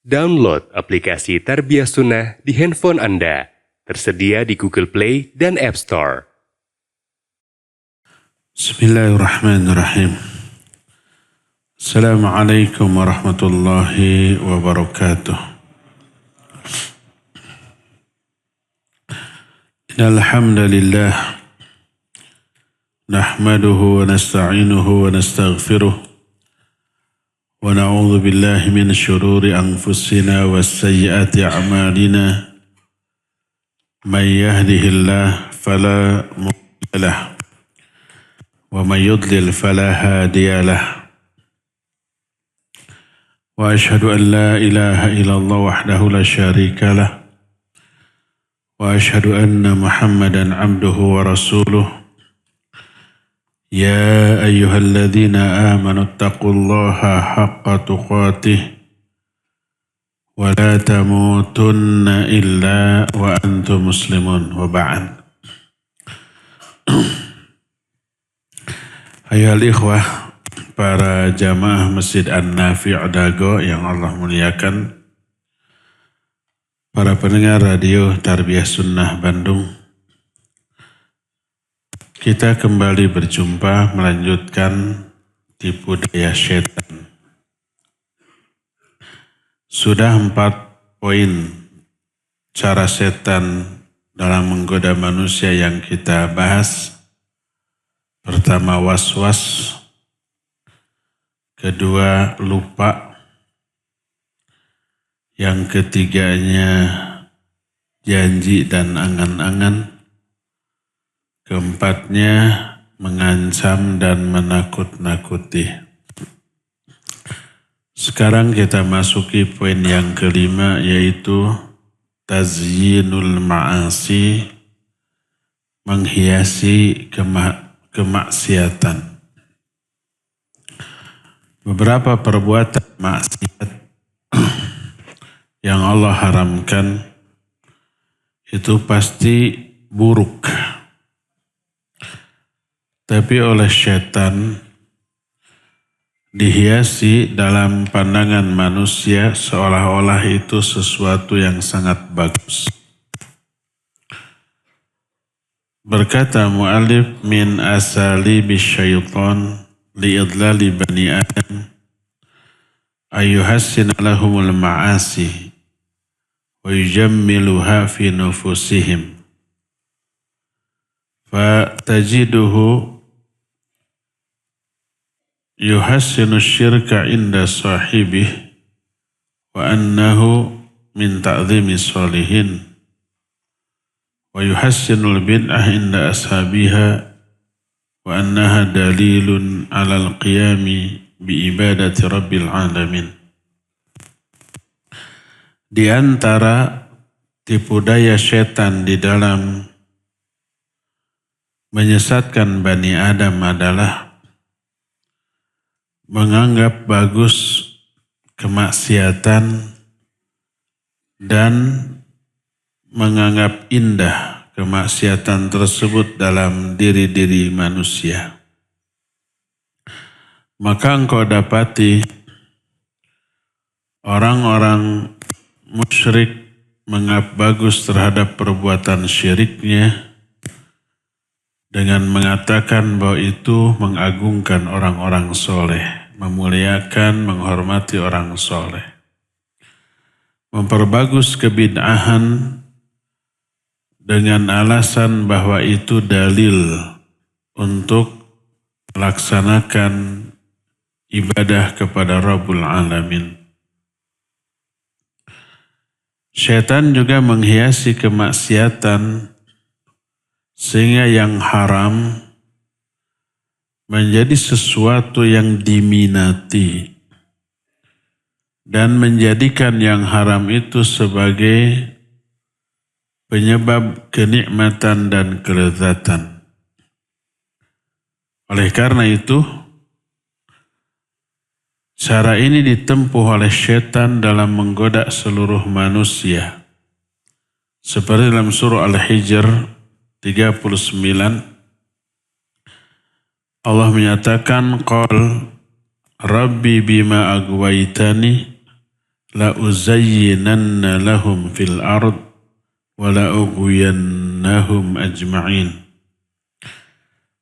Download aplikasi Tarbiyah Sunnah di handphone Anda. Tersedia di Google Play dan App Store. Bismillahirrahmanirrahim. Assalamualaikum warahmatullahi wabarakatuh. Innal hamdalillah nahmaduhu wa nasta'inuhu wa nastaghfiruh. Wa na'udzu billahi min syururi anfusina wa sayyiati a'malina. May yahdihillahu fala mudilla lahu wa may yudlil fala hadiya lahu. Wa asyhadu an la ilaha illallah wahdahu la syarika lahu. Wa asyhadu anna Muhammadan abduhu wa rasuluh. يا أيها الذين آمنوا اتقوا الله حق تقاته ولا تموتن إلا وأنتم مسلمون وبعد. Ayuhal ikhwah, para jamaah Masjid An-Nafi' Dago yang Allah muliakan, para pendengar radio Tarbiyah Sunnah Bandung, kita kembali berjumpa melanjutkan tipu daya setan. Sudah 4 poin cara setan dalam menggoda manusia yang kita bahas. Pertama, was-was. Kedua, lupa. Yang ketiganya, janji dan angan-angan. Keempatnya, mengancam dan menakut-nakuti. Sekarang kita masuki poin yang kelima, yaitu tazyinul ma'asi, menghiasi kemaksiatan. Beberapa perbuatan maksiat yang Allah haramkan itu pasti buruk. Tapi oleh syaitan dihiasi dalam pandangan manusia seolah-olah itu sesuatu yang sangat bagus. Berkata mu'allif, min asalibi syaitan li'idlali bani Adam ayyuhassina lahumul ma'asi wa yujammiluha fi nufusihim fatajiduhu yuhassinu syirka inda sahibih wa annahu min ta'zimi sholihin wa yuhassinul bid'ah inda ashabiha wa annaha dalilun alal qiyami bi ibadati rabbil alamin. Di antara tipu daya setan di dalam menyesatkan Bani Adam adalah menganggap bagus kemaksiatan dan menganggap indah kemaksiatan tersebut dalam diri-diri manusia. Maka engkau dapati orang-orang musyrik menganggap bagus terhadap perbuatan syiriknya dengan mengatakan bahwa itu mengagungkan orang-orang soleh, memuliakan, menghormati orang soleh. Memperbagus kebid'ahan dengan alasan bahwa itu dalil untuk melaksanakan ibadah kepada Rabbul Alamin. Syaitan juga menghiasi kemaksiatan sehingga yang haram menjadi sesuatu yang diminati dan menjadikan yang haram itu sebagai penyebab kenikmatan dan kelezatan. Oleh karena itu, cara ini ditempuh oleh syaitan dalam menggoda seluruh manusia. Seperti dalam surah Al-Hijr 39, Allah menyatakan, Qal Rabbi bima agwaitani la uzayyinanna lahum fil ard wa la ughwiyannahum ajma'in.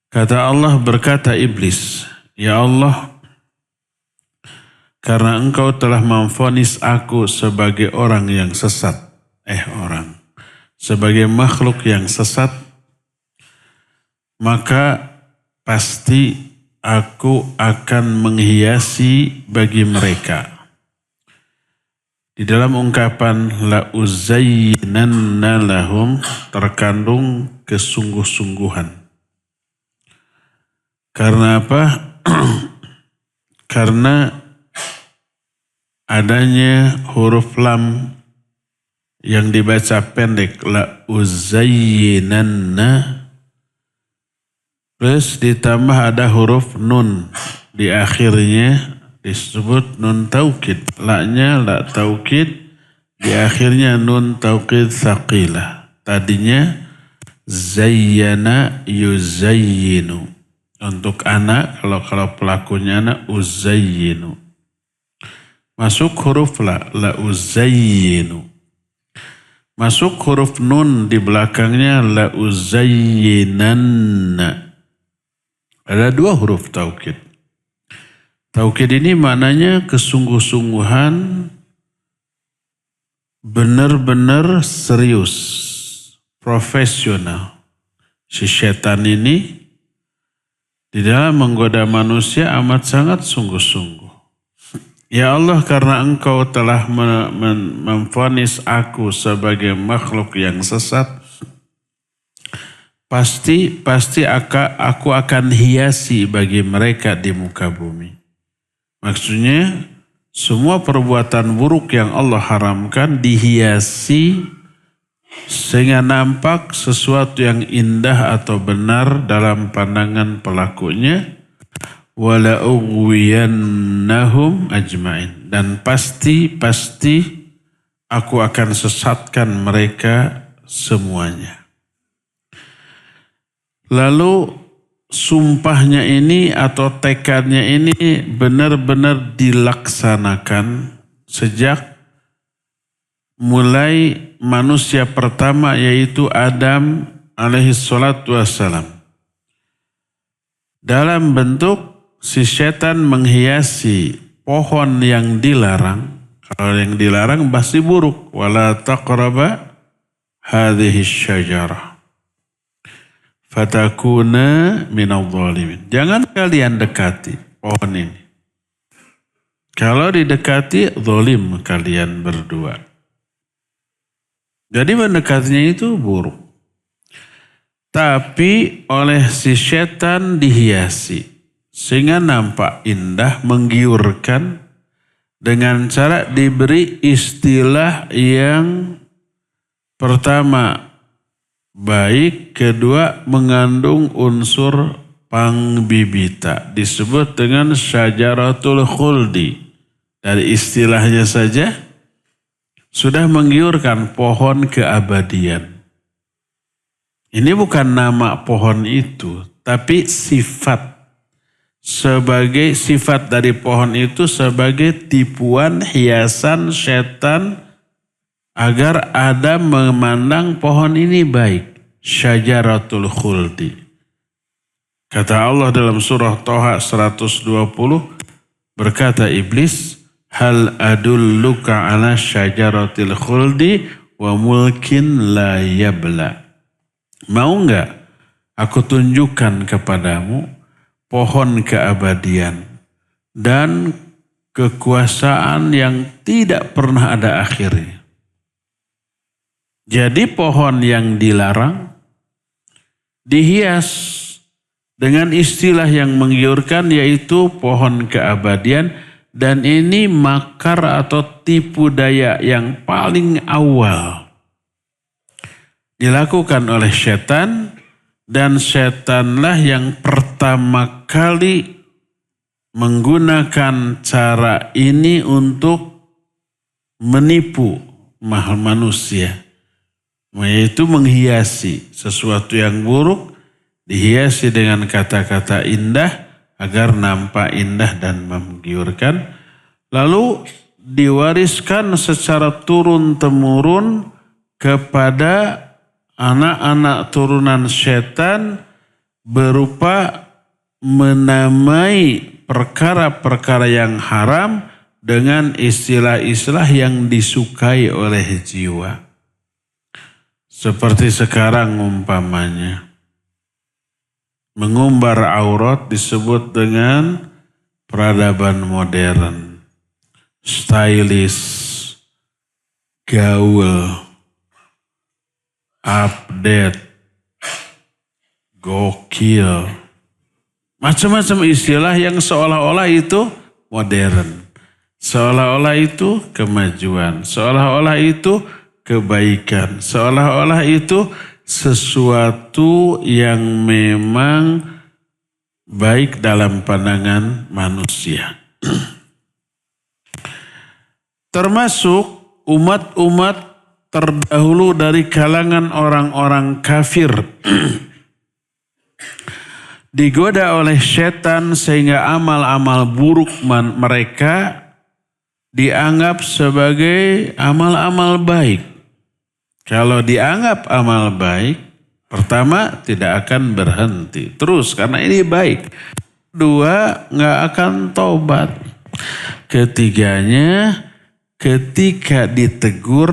Kata Allah, berkata iblis, ya Allah, karena engkau telah memvonis aku sebagai orang yang sesat, sebagai makhluk yang sesat, maka pasti aku akan menghiasi bagi mereka. Di dalam ungkapan la uzayyinanna lahum terkandung kesungguh-sungguhan. Karena apa? Karena adanya huruf lam yang dibaca pendek, la uzayyinanna, plus ditambah ada huruf nun di akhirnya, disebut nun taukid. La-nya la taukid, di akhirnya nun taukid tsaqilah. Tadinya zayyana yuzayyinu. Untuk anak, kalau pelakunya anak, uzayyinu. Masuk huruf la uzayyinu. Masuk huruf nun di belakangnya, la uzayyinanna. Ada dua huruf taukid. Taukid ini maknanya kesungguh-sungguhan, benar-benar serius, profesional. Si setan ini di dalam menggoda manusia amat sangat sungguh-sungguh. Ya Allah, karena engkau telah memvonis aku sebagai makhluk yang sesat, pasti aku akan hiasi bagi mereka di muka bumi. Maksudnya semua perbuatan buruk yang Allah haramkan dihiasi sehingga nampak sesuatu yang indah atau benar dalam pandangan pelakunya. Wala ughwiyannahum ajma'in. Dan pasti aku akan sesatkan mereka semuanya. Lalu sumpahnya ini atau tekadnya ini benar-benar dilaksanakan sejak mulai manusia pertama, yaitu Adam alaihi salatu wassalam. Dalam bentuk si setan menghiasi pohon yang dilarang. Kalau yang dilarang pasti buruk. Wala taqraba hadhihi syajarah fatakuna minadh dhalimin. Jangan kalian dekati pohon ini. Kalau didekati, zalim kalian berdua. Jadi mendekatinya itu buruk. Tapi oleh si setan dihiasi sehingga nampak indah, menggiurkan, dengan cara diberi istilah yang pertama baik, kedua mengandung unsur pangbibita, disebut dengan syajaratul khuldi. Dari istilahnya saja sudah menggiurkan, pohon keabadian. Ini bukan nama pohon itu, tapi sifat. Sebagai sifat dari pohon itu sebagai tipuan, hiasan setan agar Adam memandang pohon ini baik. Syajaratul khuldi. Kata Allah dalam surah Toha 120, berkata iblis, hal adulluka ala syajaratil khuldi wa mulkin la yabla. Mau enggak aku tunjukkan kepadamu pohon keabadian dan kekuasaan yang tidak pernah ada akhirnya. Jadi pohon yang dilarang dihias dengan istilah yang menggiurkan, yaitu pohon keabadian. Dan ini makar atau tipu daya yang paling awal dilakukan oleh setan. Dan setanlah yang pertama kali menggunakan cara ini untuk menipu manusia. Yaitu menghiasi sesuatu yang buruk, dihiasi dengan kata-kata indah agar nampak indah dan menggiurkan. Lalu diwariskan secara turun-temurun kepada anak-anak turunan setan berupa menamai perkara-perkara yang haram dengan istilah-istilah yang disukai oleh jiwa. Seperti sekarang umpamanya, mengumbar aurat disebut dengan peradaban modern, stylish, gaul, update, gokil. Macam-macam istilah yang seolah-olah itu modern. Seolah-olah itu kemajuan. Seolah-olah itu kebaikan. Seolah-olah itu sesuatu yang memang baik dalam pandangan manusia. Termasuk umat-umat terdahulu dari kalangan orang-orang kafir digoda oleh setan sehingga amal-amal buruk mereka dianggap sebagai amal-amal baik. Kalau dianggap amal baik, pertama tidak akan berhenti terus karena ini baik. Dua, nggak akan tobat. Ketiganya, ketika ditegur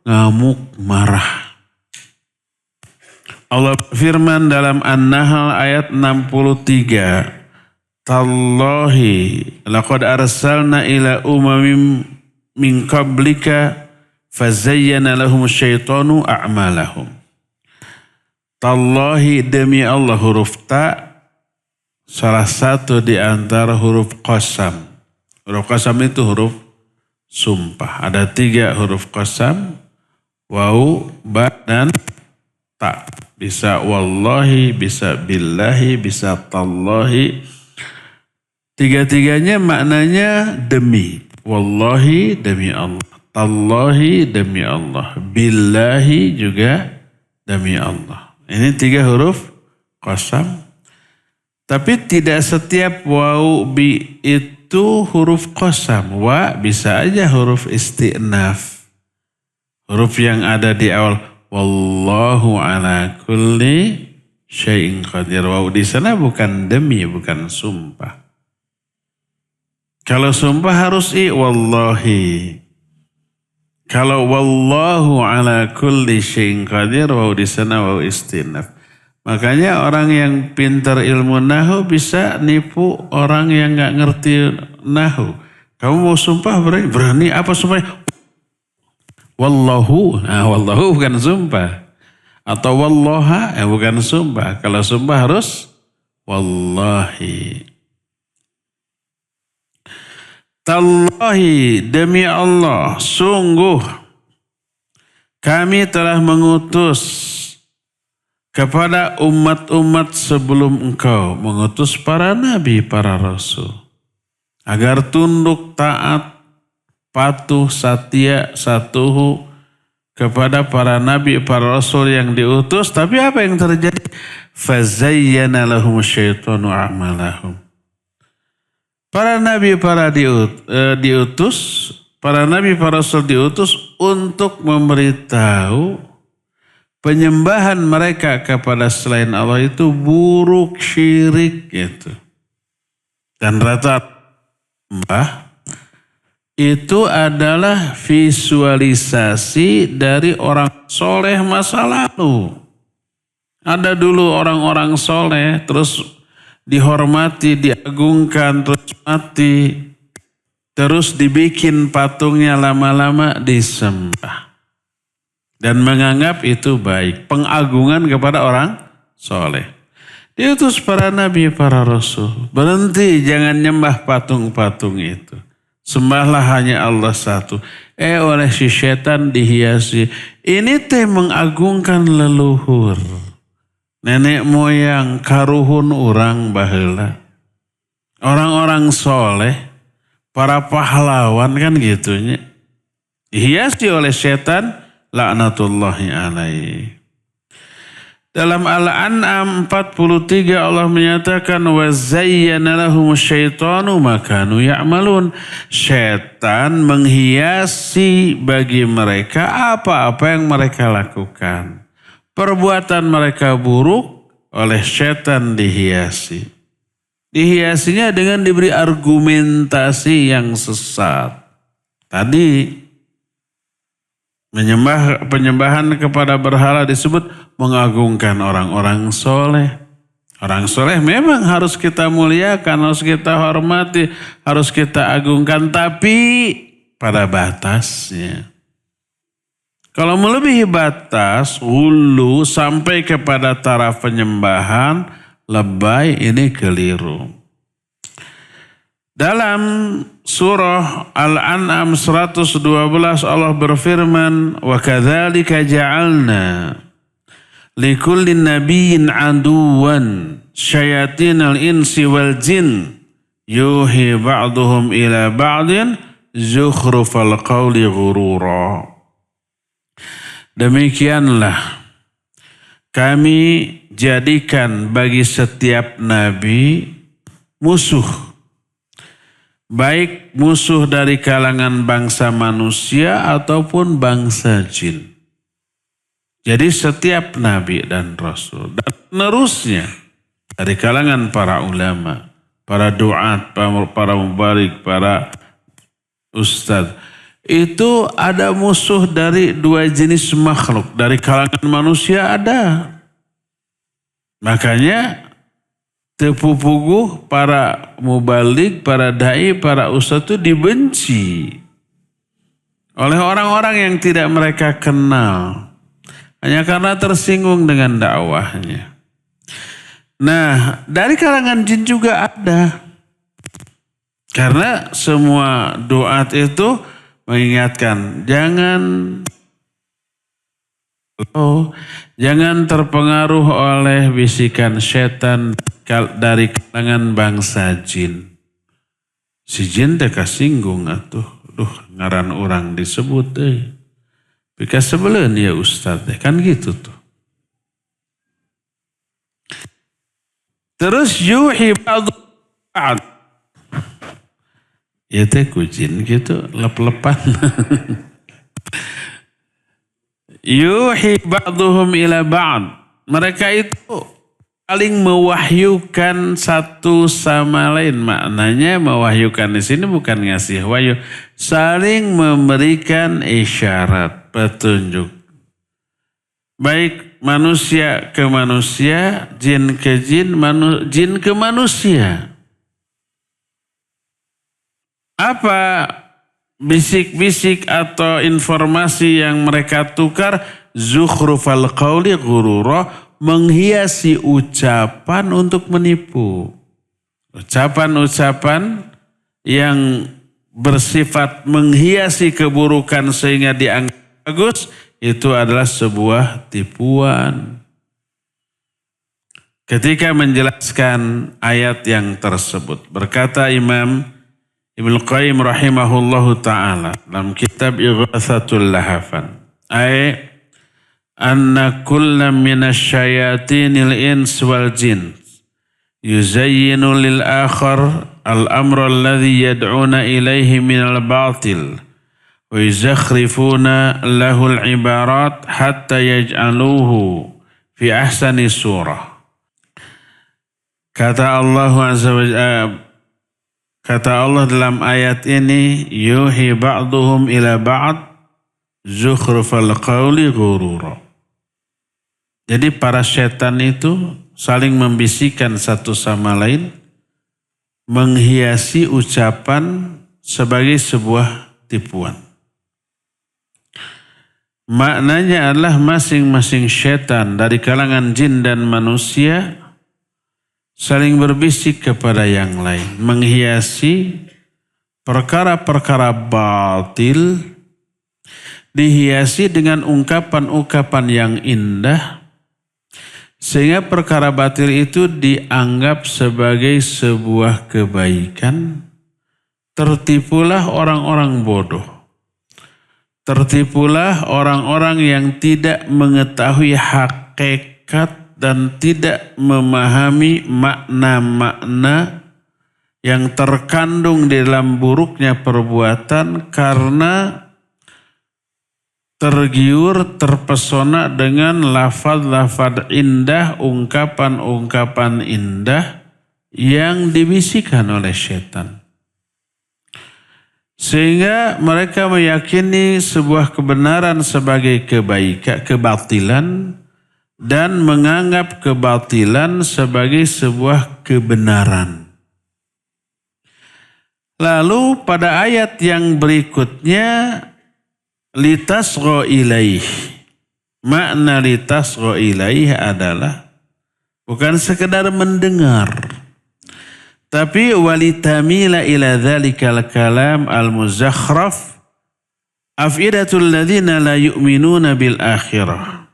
ngamuk marah. Allah berfirman dalam An-Nahl ayat 63. Tallahi laqad arsalna ila umamim min qablika fazayyana lahum syaitanu a'malahum. Tallahi demi Allah, huruf ta salah satu di antara huruf qasam. Huruf qasam itu huruf sumpah. Ada 3 huruf qasam, waw, ba, dan ta. Bisa wallahi, bisa billahi, bisa tallahi. 3-tiganya maknanya demi. Wallahi demi Allah. Tallahi demi Allah. Billahi juga demi Allah. Ini 3 huruf qasam. Tapi tidak setiap waw bi itu huruf qasam. Wa bisa aja huruf isti'naf. Huruf yang ada di awal. Wallahu ala kulli syai'in qadir. Waw di sana bukan demi, bukan sumpah. Kalau sumpah harus wallahi. Kalau wallahu ala kulli syai'in qadir, waw di sana waw istinaf. Makanya orang yang pintar ilmu nahu bisa nipu orang yang nggak ngerti nahu. Kamu mau sumpah berani apa sumpah? Wallahu, nah wallahu bukan sumpah. Atau wallaha, bukan sumpah. Kalau sumpah harus wallahi. Tallahi demi Allah, sungguh kami telah mengutus kepada umat-umat sebelum engkau, mengutus para nabi, para rasul, agar tunduk, taat, patuh, satya, satuhu kepada para nabi, para rasul yang diutus. Tapi apa yang terjadi? Fazayyana lahum syaitanu a'malahum. Para nabi, diutus, para nabi, para rasul diutus untuk memberitahu penyembahan mereka kepada selain Allah itu buruk, syirik gitu. Dan rata-rata itu adalah visualisasi dari orang soleh masa lalu. Ada dulu orang-orang soleh, terus dihormati, diagungkan, terus mati. Terus dibikin patungnya, lama-lama disembah. Dan menganggap itu baik. Pengagungan kepada orang soleh. Diutus para nabi, para rasul. Berhenti, jangan nyembah patung-patung itu. Sembahlah hanya Allah satu. Oleh si setan dihiasi. Ini teh mengagungkan leluhur. Nenek moyang, karuhun orang baheula. Orang-orang soleh, para pahlawan kan gitunya. Dihiasi oleh setan, laknatullahi alaihi. Dalam Al-An'am 43 Allah menyatakan wa zayyana lahum syaitanu ma kanu ya'malun. Syaitan menghiasi bagi mereka apa-apa yang mereka lakukan. Perbuatan mereka buruk oleh syaitan dihiasi. Dihiasinya dengan diberi argumentasi yang sesat. Tadi penyembahan kepada berhala disebut mengagungkan orang-orang soleh. Orang soleh memang harus kita muliakan, harus kita hormati, harus kita agungkan, tapi pada batasnya. Kalau melebihi batas, hulu sampai kepada taraf penyembahan, lebay, ini keliru. Dalam surah Al-An'am 112 Allah berfirman, wa kadzalika ja'alna likullin nabiyyin aduwan syayatinal insi wal jin yuhi ba'duhum ila ba'din zukhrufal qawli ghurura. Demikianlah kami jadikan bagi setiap nabi musuh, baik musuh dari kalangan bangsa manusia ataupun bangsa jin. Jadi setiap nabi dan rasul dan penerusnya dari kalangan para ulama, para duat, para mubarik, para ustadz, itu ada musuh dari dua jenis makhluk. Dari kalangan manusia ada. Makanya tepupuguh para mubalik, para da'i, para ustadz itu dibenci oleh orang-orang yang tidak mereka kenal. Hanya karena tersinggung dengan dakwahnya. Nah, dari kalangan jin juga ada. Karena semua duat itu mengingatkan, jangan terpengaruh oleh bisikan setan dari kalangan bangsa jin. Si jin teh kasinggung atuh, ngaran orang disebut Bika sebelen ya Ustaz, kan gitu tuh. Terus yuhi ba'd. Ya teh kujin gitu, lep-lepan. Yuhi ba'duhum ila ba'd. Mereka itu saling mewahyukan satu sama lain. Maknanya mewahyukan di sini bukan ngasih wahyu. Saling memberikan isyarat, petunjuk. Baik manusia ke manusia, jin ke jin, jin ke manusia. Apa bisik-bisik atau informasi yang mereka tukar? Zukhrufal qawli ghurura, menghiasi ucapan untuk menipu. Ucapan-ucapan yang bersifat menghiasi keburukan sehingga dianggap bagus, itu adalah sebuah tipuan. Ketika menjelaskan ayat yang tersebut, berkata Imam Ibnu Qayyim rahimahullahu ta'ala dalam kitab Ighatsatul Lahafan, anna kulla minasyayatinil ins wal jin yuzayyinu lil akhar al-amra alladhi yad'una ilayhi minal batil wa yuzakhrifuna lahul ibarat hatta yaj'aluhu fi ahsani surah. Kata Allah dalam ayat ini, yuhi ba'duhum ila ba'd zukhrufal qawli ghurura. Jadi para setan itu saling membisikkan satu sama lain, menghiasi ucapan sebagai sebuah tipuan. Maknanya adalah masing-masing setan dari kalangan jin dan manusia saling berbisik kepada yang lain, menghiasi perkara-perkara batil, dihiasi dengan ungkapan-ungkapan yang indah, sehingga perkara batil itu dianggap sebagai sebuah kebaikan. Tertipulah orang-orang bodoh. Tertipulah orang-orang yang tidak mengetahui hakikat dan tidak memahami makna-makna yang terkandung di dalam buruknya perbuatan karena tergiur, terpesona dengan lafaz-lafaz indah, ungkapan-ungkapan indah yang dibisikkan oleh setan. Sehingga mereka meyakini sebuah kebenaran sebagai kebatilan dan menganggap kebatilan sebagai sebuah kebenaran. Lalu pada ayat yang berikutnya, litasgha ilaih. Makna litasgha ilaih adalah bukan sekedar mendengar, tapi walitamila ila dzalikal kalam al-muzakhraf afidatul ladzina la yu'minuna bil akhirah.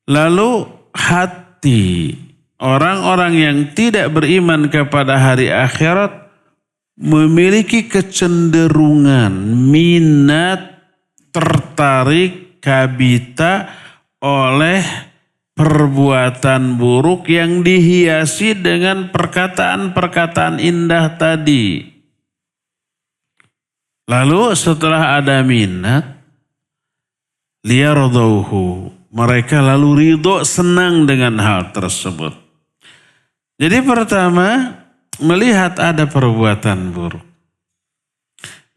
Lalu hati orang-orang yang tidak beriman kepada hari akhirat memiliki kecenderungan, minat, tertarik, kabita oleh perbuatan buruk yang dihiasi dengan perkataan-perkataan indah tadi. Lalu setelah ada minat, liyardauhu, mereka lalu ridho, senang dengan hal tersebut. Jadi pertama, melihat ada perbuatan buruk.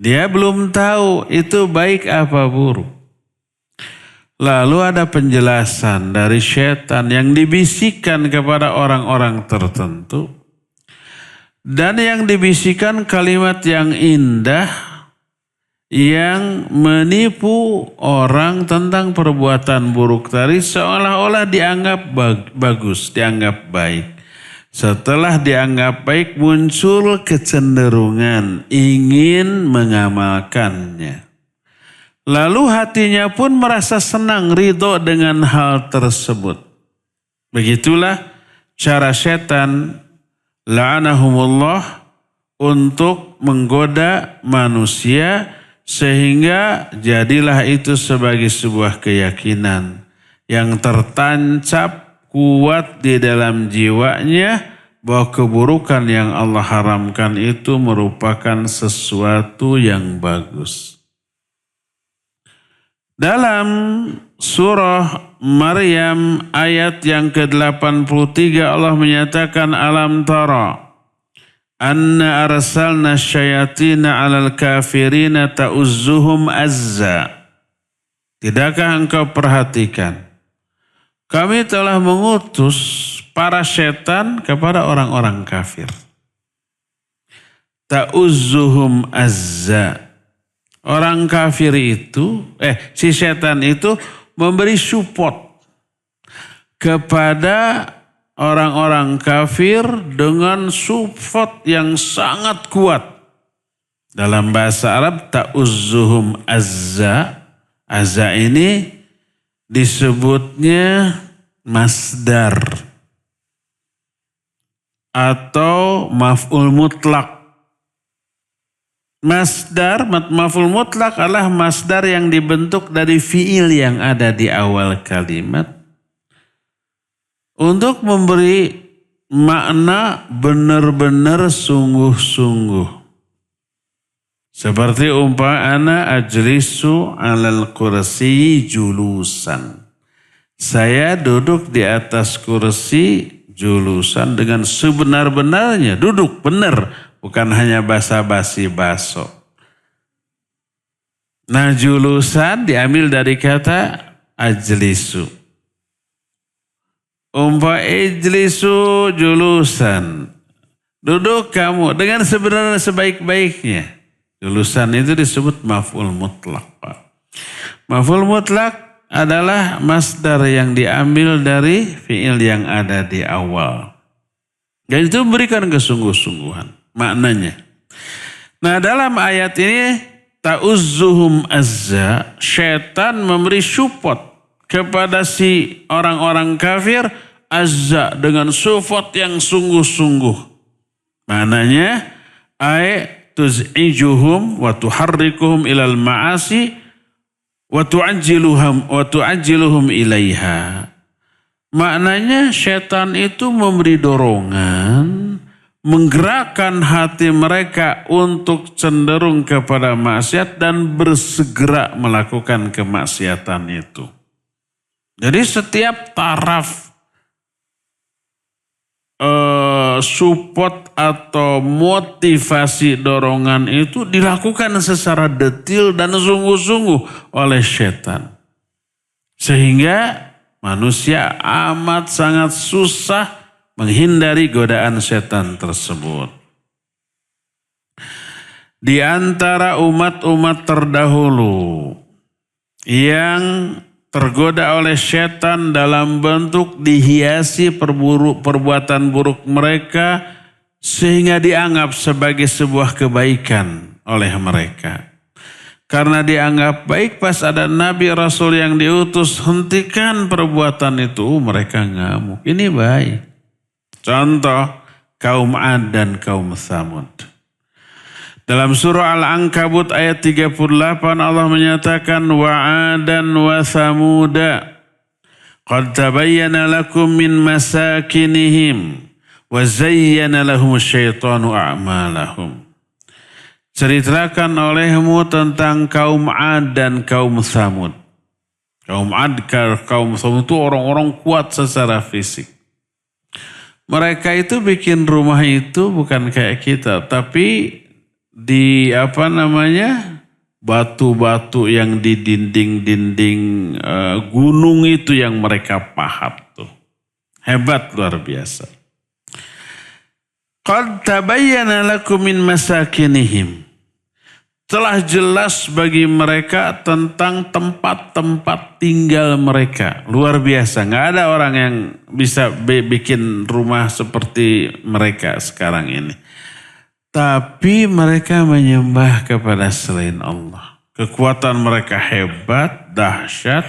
Dia belum tahu itu baik apa buruk. Lalu ada penjelasan dari setan yang dibisikkan kepada orang-orang tertentu. Dan yang dibisikkan kalimat yang indah yang menipu orang tentang perbuatan buruk tadi seolah-olah dianggap bagus, dianggap baik. Setelah dianggap baik muncul kecenderungan ingin mengamalkannya. Lalu hatinya pun merasa senang, ridho dengan hal tersebut. Begitulah cara setan la'anahumullah untuk menggoda manusia sehingga jadilah itu sebagai sebuah keyakinan yang tertancap kuat di dalam jiwanya bahwa keburukan yang Allah haramkan itu merupakan sesuatu yang bagus. Dalam surah Maryam ayat yang ke-83 Allah menyatakan alam tara anna arsalna syayatina 'alal kafirina ta'uzzuhum azza. Tidakkah engkau perhatikan? Kami telah mengutus para setan kepada orang-orang kafir. Ta'uzzuhum azza. Orang kafir itu, si setan itu memberi support kepada orang-orang kafir dengan support yang sangat kuat. Dalam bahasa Arab, ta'uzzuhum azza. Azza ini disebutnya masdar atau maf'ul mutlak. Masdar, maf'ul mutlak adalah masdar yang dibentuk dari fiil yang ada di awal kalimat untuk memberi makna benar-benar sungguh-sungguh. Seperti umpama ajlisu 'alal kursi julusan. Saya duduk di atas kursi julusan dengan sebenar-benarnya, duduk benar, bukan hanya basa-basi baso. Nah, julusan diambil dari kata ajlisu. Ijlisu julusan. Duduk kamu dengan sebenarnya sebaik-baiknya. Julusan itu disebut maf'ul mutlak, Pak. Maf'ul mutlak adalah masdar yang diambil dari fi'il yang ada di awal. Dan itu memberikan kesungguh-sungguhan maknanya. Nah, dalam ayat ini ta'uzzuhum azza, syaitan memberi support kepada si orang-orang kafir azza dengan support yang sungguh-sungguh. Maknanya tuz'ijuhum wa tuharrikuhum ilal ma'asi wa tu'ajjiluhum ilaiha. Maknanya setan itu memberi dorongan, menggerakkan hati mereka untuk cenderung kepada maksiat dan bersegera melakukan kemaksiatan itu. Jadi setiap taraf support atau motivasi dorongan itu dilakukan secara detail dan sungguh-sungguh oleh setan. Sehingga manusia amat sangat susah menghindari godaan setan tersebut. Di antara umat-umat terdahulu yang tergoda oleh setan dalam bentuk dihiasi perbuatan buruk mereka sehingga dianggap sebagai sebuah kebaikan oleh mereka. Karena dianggap baik pas ada Nabi Rasul yang diutus, hentikan perbuatan itu, mereka ngamuk. Ini baik. Contoh, kaum Ad dan kaum Tsamud. Dalam surah Al-Ankabut ayat 38 Allah menyatakan, wa'adan wa thamuda qad tabayyana lakum min masakinihim wa zayyana lahum syaitanu a'malahum. Ceritakan olehmu tentang kaum Ad dan kaum Tsamud. Kaum Ad, kaum Tsamud itu orang-orang kuat secara fisik. Mereka itu bikin rumah itu bukan kayak kita, tapi di batu-batu yang di dinding-dinding gunung itu yang mereka pahat tuh. Hebat luar biasa. Qad tabayyana lakum min masakinihim. Telah jelas bagi mereka tentang tempat-tempat tinggal mereka. Luar biasa. Nggak ada orang yang bisa bikin rumah seperti mereka sekarang ini. Tapi mereka menyembah kepada selain Allah. Kekuatan mereka hebat, dahsyat.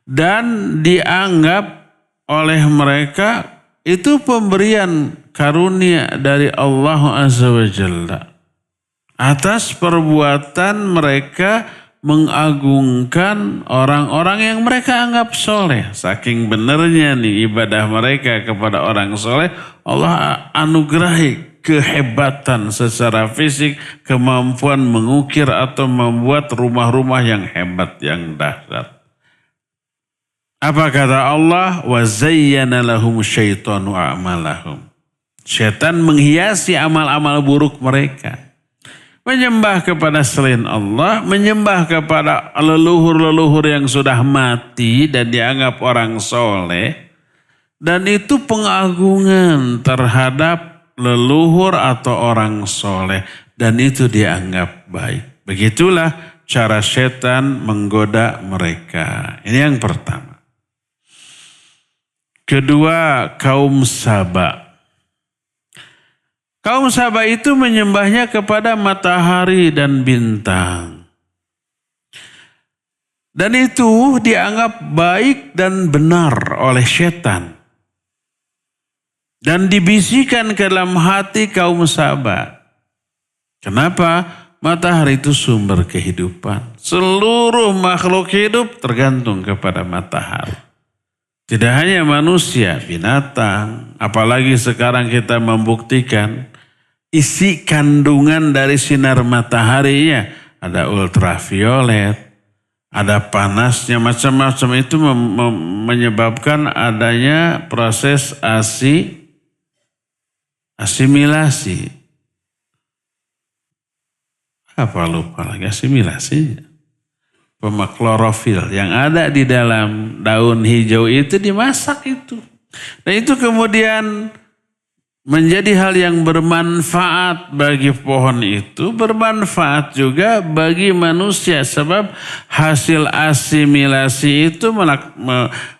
Dan dianggap oleh mereka itu pemberian karunia dari Allah Azza wa Jalla. Atas perbuatan mereka mengagungkan orang-orang yang mereka anggap soleh. Saking benernya nih ibadah mereka kepada orang soleh, Allah anugerahi kehebatan secara fisik, kemampuan mengukir atau membuat rumah-rumah yang hebat, yang dahsyat. Apa kata Allah? Wa zayyana lahum syaitanu a'malahum. Syaitan menghiasi amal-amal buruk mereka. Menyembah kepada selain Allah, menyembah kepada leluhur-leluhur yang sudah mati dan dianggap orang soleh. Dan itu pengagungan terhadap leluhur atau orang soleh. Dan itu dianggap baik. Begitulah cara setan menggoda mereka. Ini yang pertama. Kedua, kaum Saba. Kaum Saba itu menyembahnya kepada matahari dan bintang. Dan itu dianggap baik dan benar oleh setan. Dan dibisikkan ke dalam hati kaum Saba. Kenapa? Matahari itu sumber kehidupan. Seluruh makhluk hidup tergantung kepada matahari. Tidak hanya manusia, binatang. Apalagi sekarang kita membuktikan isi kandungan dari sinar mataharinya. Ada ultraviolet, ada panasnya, macam-macam itu menyebabkan adanya proses asimilasi. Apa lupa lagi asimilasinya? Klorofil yang ada di dalam daun hijau itu dimasak itu. Dan itu kemudian menjadi hal yang bermanfaat bagi pohon itu, bermanfaat juga bagi manusia. Sebab hasil asimilasi itu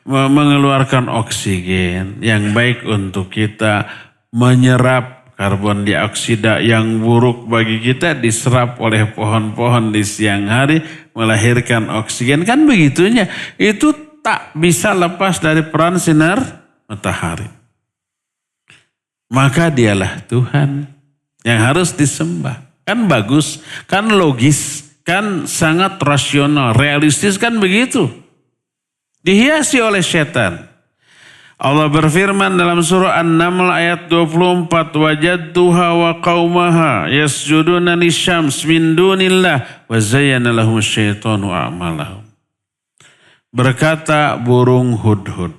mengeluarkan oksigen yang baik untuk kita, menyerap karbon dioksida yang buruk bagi kita diserap oleh pohon-pohon di siang hari, melahirkan oksigen. Kan begitunya. Itu tak bisa lepas dari peran sinar matahari. Maka dialah Tuhan yang harus disembah. Kan bagus, kan logis, kan sangat rasional, realistis, kan begitu. Dihiasi oleh setan. Allah berfirman dalam surah An-Naml ayat 24, wajadtuha wa qaumaha yasjuduna lisyams min dunillah wa zayyana lahum syaitanu a'malahum. Berkata burung hudhud.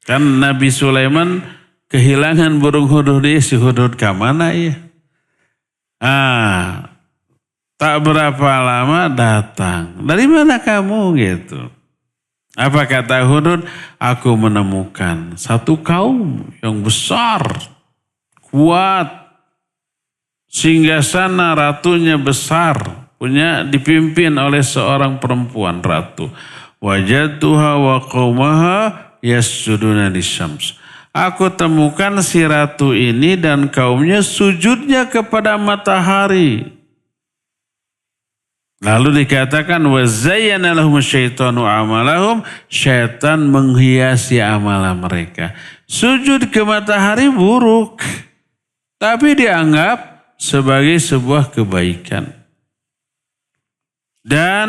Kan Nabi Sulaiman kehilangan burung hudhud, si hudhud ke mana ya? Tak berapa lama datang. Dari mana kamu gitu? Apa kata hudhud? Aku menemukan satu kaum yang besar, kuat, singgasana ratunya besar, dipimpin oleh seorang perempuan ratu. Wajadtuha wa qaumaha yasjuduna lisyams. Aku temukan si ratu ini dan kaumnya sujudnya kepada matahari. Lalu dikatakan wa zayyana lahum syaitanu amalahum, syaitan menghiasi amalan mereka. Sujud ke matahari buruk, tapi dianggap sebagai sebuah kebaikan. Dan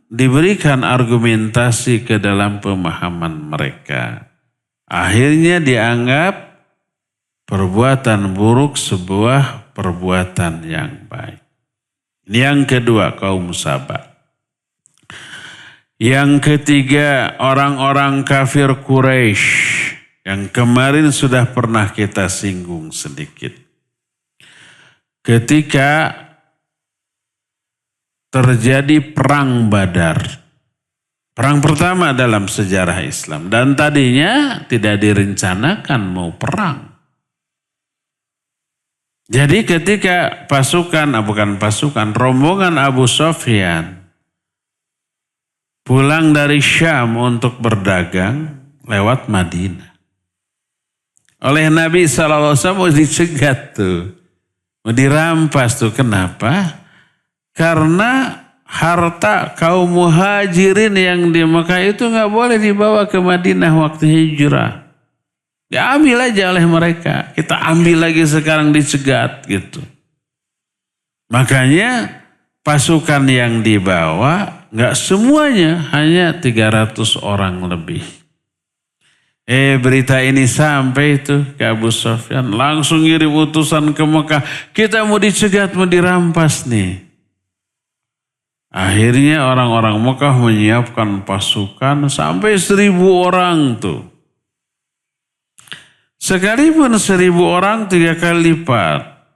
diberikan argumentasi ke dalam pemahaman mereka. Akhirnya dianggap perbuatan buruk sebuah perbuatan yang baik. Yang kedua, kaum Saba. Yang ketiga, orang-orang kafir Quraisy yang kemarin sudah pernah kita singgung sedikit. Ketika terjadi perang Badar, perang pertama dalam sejarah Islam, dan tadinya tidak direncanakan mau perang. Jadi ketika rombongan Abu Sufyan pulang dari Syam untuk berdagang lewat Madinah. Oleh Nabi SAW mau dicegat tuh, mau dirampas tuh. Kenapa? Karena harta kaum muhajirin yang di Mekah itu nggak boleh dibawa ke Madinah waktu hijrah. Diambil aja oleh mereka. Kita ambil lagi sekarang dicegat gitu. Makanya pasukan yang dibawa nggak semuanya, hanya 300 orang lebih. Berita ini sampai itu ke Abu Sufyan, langsung ngirim utusan ke Mekah. Kita mau dicegat, mau dirampas nih. Akhirnya orang-orang Mekah menyiapkan pasukan sampai 1.000 orang tuh. Sekalipun 1.000 orang 3 kali lipat.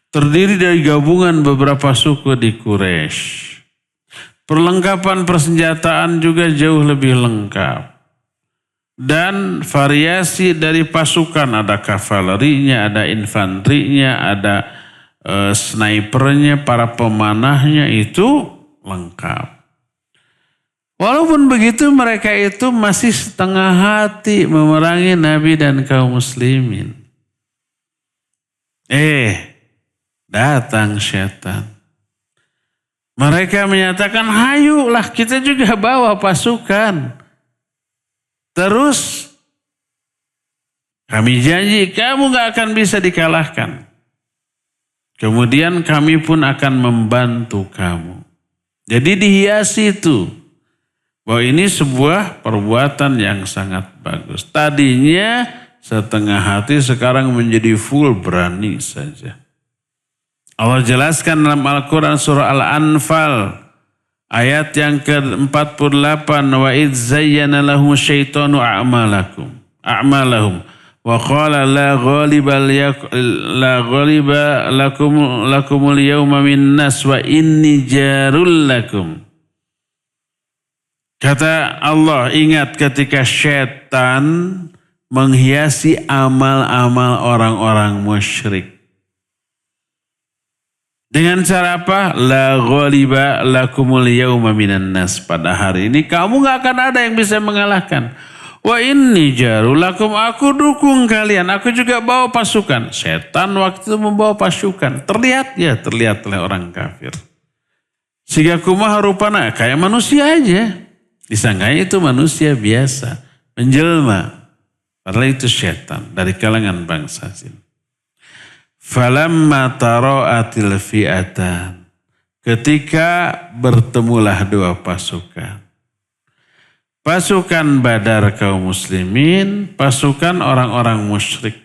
Terdiri dari gabungan beberapa suku di Quraisy. Perlengkapan persenjataan juga jauh lebih lengkap. Dan variasi dari pasukan, ada kavalerinya, ada infanterinya, ada snipernya, para pemanahnya, itu lengkap. Walaupun begitu mereka itu masih setengah hati memerangi Nabi dan kaum muslimin. Datang syaitan. Mereka menyatakan, hayulah kita juga bawa pasukan. Terus kami janji kamu gak akan bisa dikalahkan. Kemudian kami pun akan membantu kamu. Jadi dihiasi itu. Bahwa ini sebuah perbuatan yang sangat bagus. Tadinya setengah hati, sekarang menjadi full berani saja. Allah jelaskan dalam Al-Quran surah Al-Anfal ayat yang ke-48, wa idz zayyana lahum syaitanu a'malahum wa qala la ghaliba lakumul yawma min nas wa inni jarul lakum. Kata Allah, ingat ketika syaitan menghiasi amal-amal orang-orang musyrik. Dengan cara apa? La ghaliba lakumul yawma minan nas. Pada hari ini kamu gak akan ada yang bisa mengalahkan. Wa inni jarul lakum, aku dukung kalian. Aku juga bawa pasukan. Syaitan waktu itu membawa pasukan. Terlihat oleh orang kafir. Sehingga kumaha rupana kayak manusia aja. Disangkanya itu manusia biasa, menjelma. Padahal itu syaitan dari kalangan bangsa jin. Falamma tara'atil fi'atan. Ketika bertemulah dua pasukan. pasukan Badar kaum muslimin, pasukan orang-orang musyrik.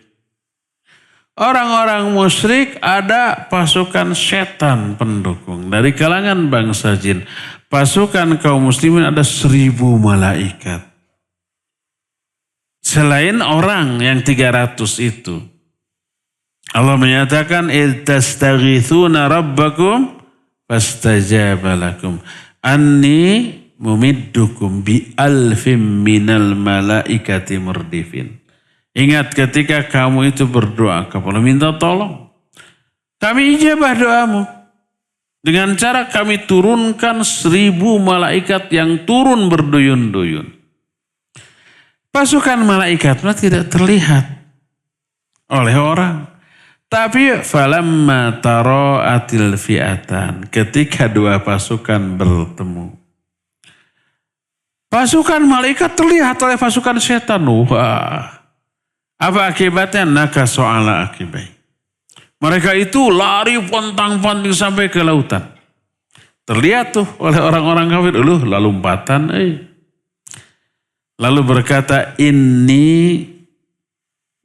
Orang-orang musyrik ada pasukan setan pendukung dari kalangan bangsa jin. Pasukan kaum muslimin ada 1000 malaikat. Selain orang yang 300 itu. Allah menyatakan id tastaghithuna rabbakum fastajaba lakum anni mumiddukum bi alfim minal malaikati murdifin. Ingat ketika kamu itu berdoa kepada minta tolong. Kami ijabah doamu. Dengan cara kami turunkan 1000 malaikat yang turun berduyun-duyun. Pasukan malaikat tidak terlihat oleh orang. Tapi falamma tara'atil fi'atan. Ketika dua pasukan bertemu. Pasukan malaikat terlihat oleh pasukan setan. Wah. Apa akibatnya? Nakasu ala akibai. Mereka itu lari pontang-panting sampai ke lautan. Terlihat tuh oleh orang-orang kafir. Lalu lompatan. Lalu berkata, inni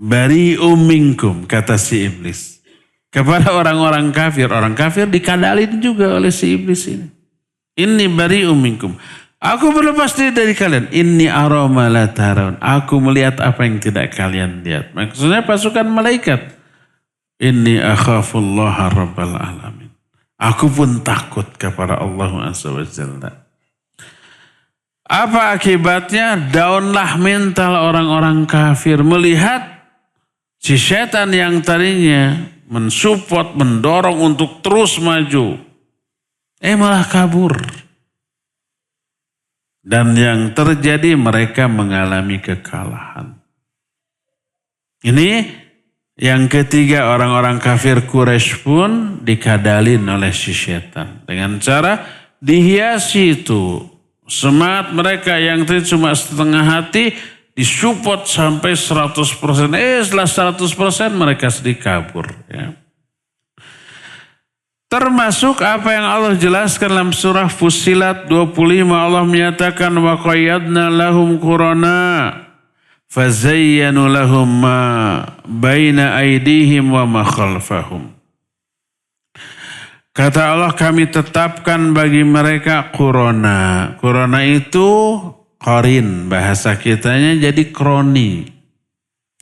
bari'um minkum, kata si iblis. Kepada orang-orang kafir. Orang kafir dikadalin juga oleh si iblis ini. Inni bari'um minkum. Aku berlepas diri dari kalian. Inni arama la tarawun. Aku melihat apa yang tidak kalian lihat. Maksudnya pasukan malaikat. Inni akhafullaha rabbal alamin. Aku pun takut kepada Allah Azza wa Jalla. Apa akibatnya? Daunlah mental orang-orang kafir melihat si setan yang tadinya mensupport, mendorong untuk terus maju. Malah kabur. Dan yang terjadi mereka mengalami kekalahan. Ini yang ketiga, orang-orang kafir Quraisy pun dikadalin oleh si setan. Dengan cara dihiasi itu. Semangat mereka yang tadi cuma setengah hati disupport sampai 100%. Setelah 100% mereka sedih kabur. Ya. Termasuk apa yang Allah jelaskan dalam surah Fussilat 25. Allah menyatakan wa qayyadna lahum qurana fazayyanu lahum ma baina aydihim wa ma khalfahum. Kata Allah, kami tetapkan bagi mereka qurana. Qurana itu qarin, bahasa kitanya jadi kroni.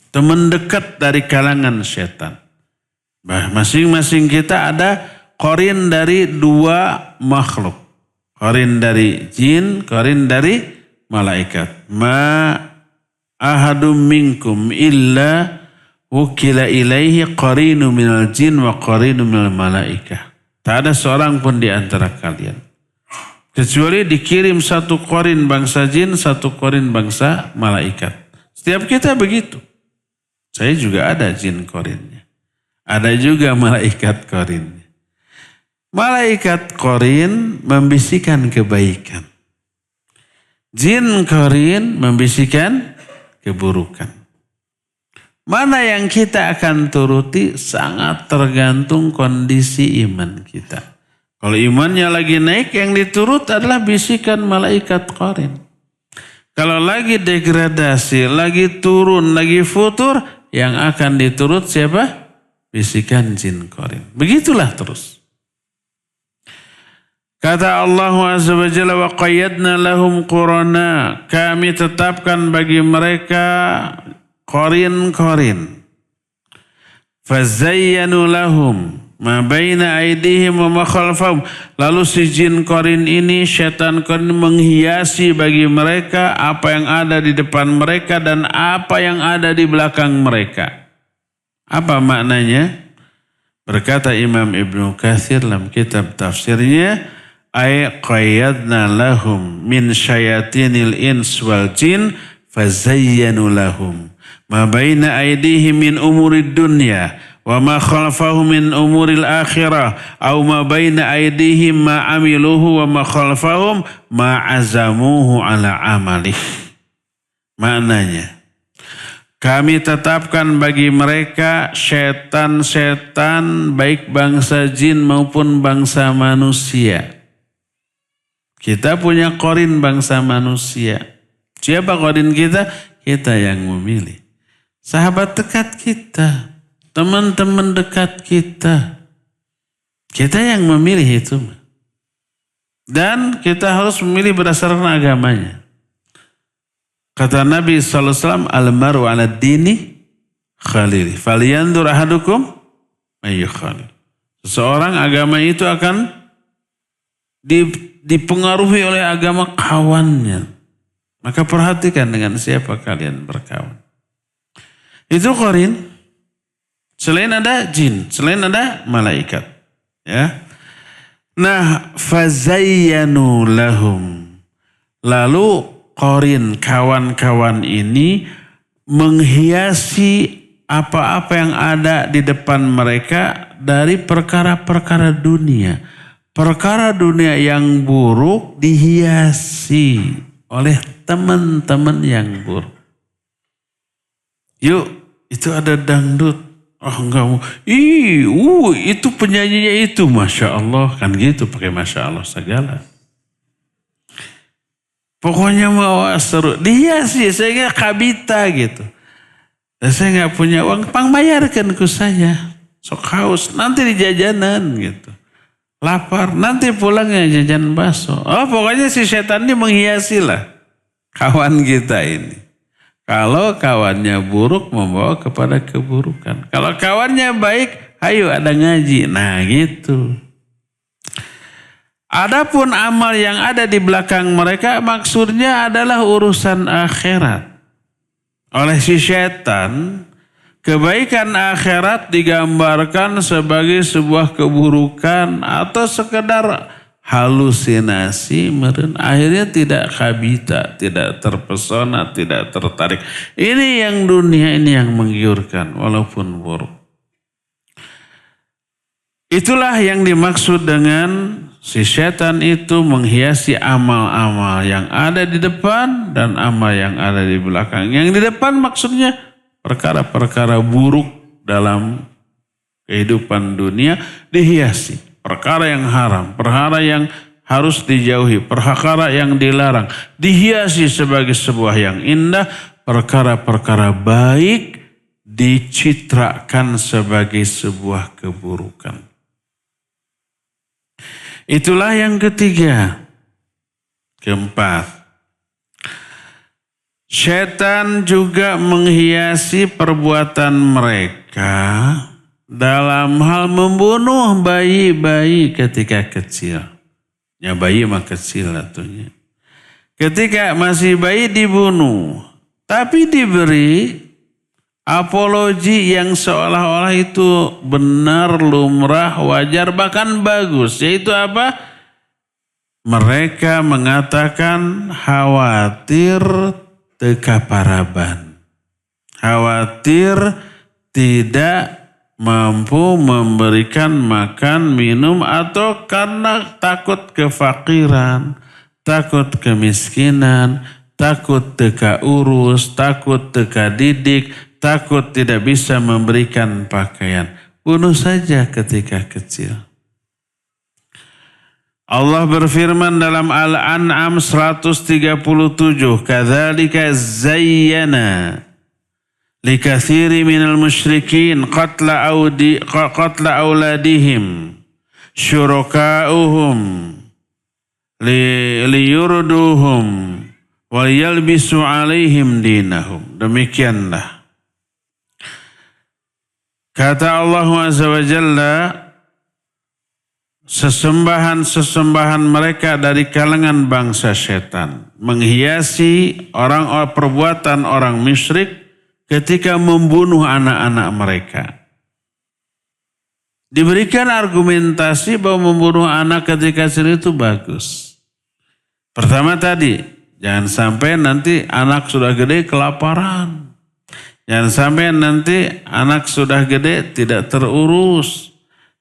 Teman dekat dari kalangan setan. Masing-masing kita ada qarin dari dua makhluk. Qarin dari jin, qarin dari malaikat. Ma ahadum minkum illa wukila ilaihi qarinu minal jin wa qarinu minal malaikah. Tak ada seorang pun di antara kalian. Kecuali dikirim satu qarin bangsa jin, satu qarin bangsa malaikat. Setiap kita begitu. Saya juga ada jin qarinnya. Ada juga malaikat qarinnya. Malaikat qarin membisikkan kebaikan. Jin qarin membisikkan keburukan. Mana yang kita akan turuti sangat tergantung kondisi iman kita. Kalau imannya lagi naik, yang diturut adalah bisikan malaikat qarin. Kalau lagi degradasi, lagi turun, lagi futur, yang akan diturut siapa? Bisikan jin qarin. Begitulah terus. Kata Allah Azza wa Jalla wa qayyadna lahum qurana. Kami tetapkan bagi mereka qarin-qarin. Fazayyanu lahum ma baina aydihim wa ma khalfahum. Lalu si jin qarin ini, syaitan qarin menghiasi bagi mereka apa yang ada di depan mereka dan apa yang ada di belakang mereka. Apa maknanya? Berkata Imam Ibnu Katsir dalam kitab tafsirnya, ay qayyadna lahum min syayatinil ins wal jin fazayyanu lahum ma baina aydihim min umurid dunya wa ma khalfahum min umuril akhirah aw ma baina aydihim ma amiluhu wa ma khalfahum ma azamuhu ala amalih. Maknanya, kami tetapkan bagi mereka setan-setan baik bangsa jin maupun bangsa manusia. Kita punya qarin bangsa manusia. Siapa qarin kita? Kita yang memilih. Sahabat dekat kita, teman-teman dekat kita. Kita yang memilih itu. Dan kita harus memilih berdasarkan agamanya. Kata Nabi SAW, al-maru ala dini khalili. Falyandur ahadukum mayyukhalil. Seseorang agama itu akan dipengaruhi oleh agama kawannya. Maka perhatikan dengan siapa kalian berkawan. Itu qarin. Selain ada jin, selain ada malaikat. Ya. Nah, fazayyanu lahum. Lalu qarin, kawan-kawan ini menghiasi apa-apa yang ada di depan mereka dari perkara-perkara dunia. Perkara dunia yang buruk dihiasi oleh teman-teman yang buruk. Yuk, itu ada dangdut. Oh enggak mau. Itu penyanyinya itu. Masya Allah. Kan gitu pakai Masya Allah segala. Pokoknya mau seru. Dihiasi, saya nggak kabita gitu. Dan saya nggak punya uang, pangbayarkan ke saya. Sok haus, nanti di jajanan gitu. Lapar, nanti pulangnya jajan bakso. Oh pokoknya si setan ini menghiasi lah kawan kita ini. Kalau kawannya buruk membawa kepada keburukan. Kalau kawannya baik, ayo ada ngaji. Nah gitu. Adapun amal yang ada di belakang mereka maksudnya adalah urusan akhirat. Oleh si setan, kebaikan akhirat digambarkan sebagai sebuah keburukan atau sekedar halusinasi, akhirnya tidak kabita, tidak terpesona, tidak tertarik. Ini yang dunia ini yang menggiurkan walaupun buruk. Itulah yang dimaksud dengan si setan itu menghiasi amal-amal yang ada di depan dan amal yang ada di belakang. Yang di depan maksudnya perkara-perkara buruk dalam kehidupan dunia dihiasi. Perkara yang haram, perkara yang harus dijauhi, perkara yang dilarang. Dihiasi sebagai sebuah yang indah, perkara-perkara baik dicitrakan sebagai sebuah keburukan. Itulah yang ketiga. Keempat. Setan juga menghiasi perbuatan mereka dalam hal membunuh bayi-bayi ketika kecil. Ya bayi mah kecil atunya. Ketika masih bayi dibunuh. Tapi diberi apologi yang seolah-olah itu benar, lumrah, wajar, bahkan bagus. Yaitu apa? Mereka mengatakan khawatir teka paraban. Khawatir tidak mampu memberikan makan, minum, atau karena takut kefakiran, takut kemiskinan, takut teka urus, takut teka didik, takut tidak bisa memberikan pakaian. Bunuh saja ketika kecil. Allah berfirman dalam Al-An'am 137, "Kadzalika zayyana likatsiri minal musyrikin qatla auladihim syuraka'uhum liyurduhum wa yalbisu alaihim dinahum." Demikianlah kata Allah Azza wa Jalla, sesembahan-sesembahan mereka dari kalangan bangsa setan menghiasi perbuatan orang musyrik ketika membunuh anak-anak mereka. Diberikan argumentasi bahwa membunuh anak ketika kecil itu bagus. Pertama tadi, jangan sampai nanti anak sudah gede kelaparan. Jangan sampai nanti anak sudah gede tidak terurus.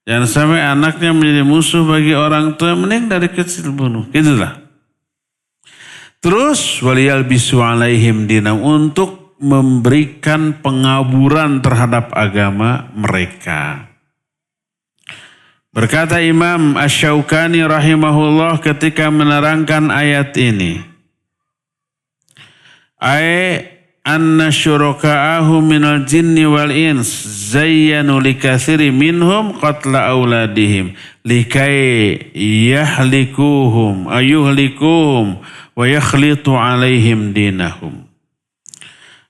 Jangan sampai anaknya menjadi musuh bagi orang tua, mending dari kecil bunuh. Gitulah. Terus waliyalbisu alaihim dinam, untuk memberikan pengaburan terhadap agama mereka. Berkata Imam Asy-Syaukani rahimahullah ketika menerangkan ayat ini, Ai anna syuraka'ahu minal jinni wal ins zayyanu likatsiri minhum qatla auladihim likai yahlikuhum wa yakhlitu alaihim dinahum.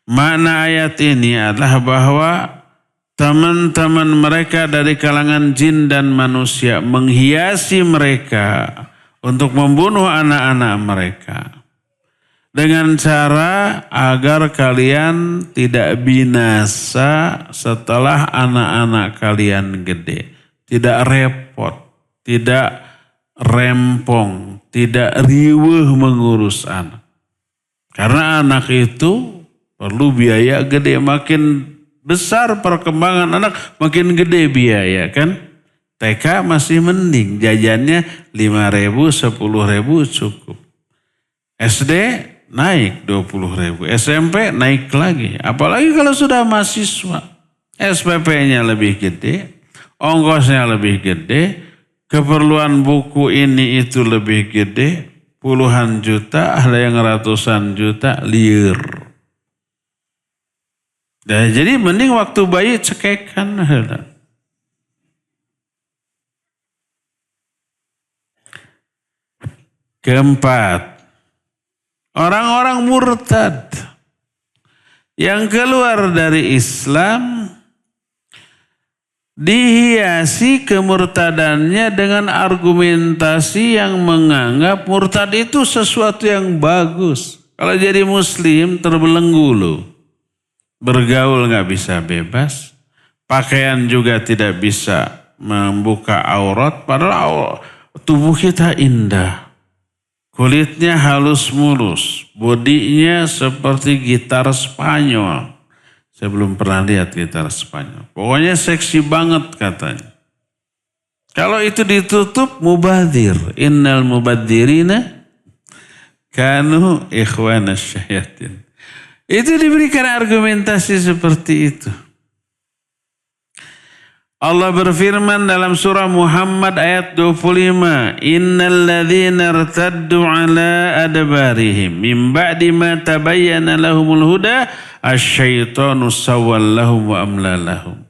Makna ayat ini adalah bahwa teman-teman mereka dari kalangan jin dan manusia menghiasi mereka untuk membunuh anak-anak mereka dengan cara agar kalian tidak binasa setelah anak-anak kalian gede. Tidak repot, tidak rempong, tidak riweuh mengurus anak. Karena anak itu perlu biaya gede, makin besar perkembangan anak makin gede biaya kan. TK masih mending, jajannya 5.000, 10.000 cukup. SD naik 20.000, SMP naik lagi. Apalagi kalau sudah mahasiswa, SPP-nya lebih gede, ongkosnya lebih gede, keperluan buku ini itu lebih gede, puluhan juta, ada yang ratusan juta, liar. Dan jadi mending waktu bayi cekekan. Keempat, orang-orang murtad yang keluar dari Islam dihiasi kemurtadannya dengan argumentasi yang menganggap murtad itu sesuatu yang bagus. Kalau jadi muslim terbelenggu loh. Bergaul nggak bisa bebas, pakaian juga tidak bisa membuka aurat, padahal tubuh kita indah, kulitnya halus mulus, bodinya seperti gitar Spanyol. Saya belum pernah lihat gitar Spanyol, pokoknya seksi banget katanya. Kalau itu ditutup mubadir, innal mubadzirina kanu ikhwanas syayatin. Itu diberikan argumentasi seperti itu. Allah berfirman dalam surah Muhammad ayat 25, innal ladzina irtaddu ala adbarihim min ba'di ma tabayyana lahumul huda asyaitanu sawwallahum wa amlalahum.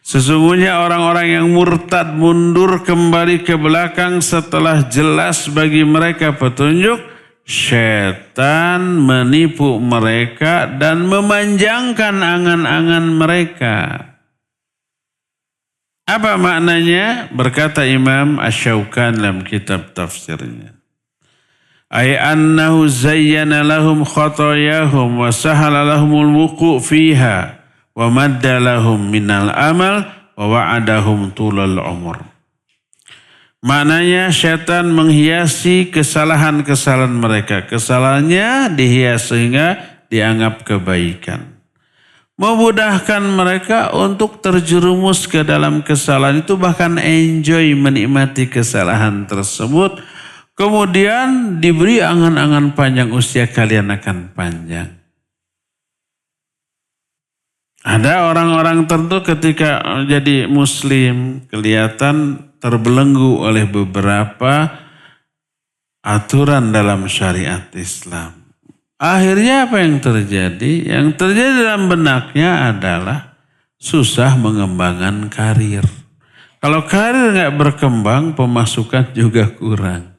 Sesungguhnya orang-orang yang murtad mundur kembali ke belakang setelah jelas bagi mereka petunjuk, syaitan menipu mereka dan memanjangkan angan-angan mereka. Apa maknanya? Berkata Imam Asy-Syaukani dalam kitab tafsirnya. Ay annahu zayyana lahum khatayahum wa sahala lahumul wuqu' fiha wa madda lahum minal amal wa wa'adahum tulal umur. Maknanya syaitan menghiasi kesalahan-kesalahan mereka. Kesalahannya dihias sehingga dianggap kebaikan. Memudahkan mereka untuk terjerumus ke dalam kesalahan itu, bahkan enjoy menikmati kesalahan tersebut. Kemudian diberi angan-angan panjang, usia kalian akan panjang. Ada orang-orang tertentu ketika jadi muslim kelihatan terbelenggu oleh beberapa aturan dalam syariat Islam. Akhirnya apa yang terjadi? Yang terjadi dalam benaknya adalah susah mengembangkan karir. Kalau karir nggak berkembang, pemasukan juga kurang.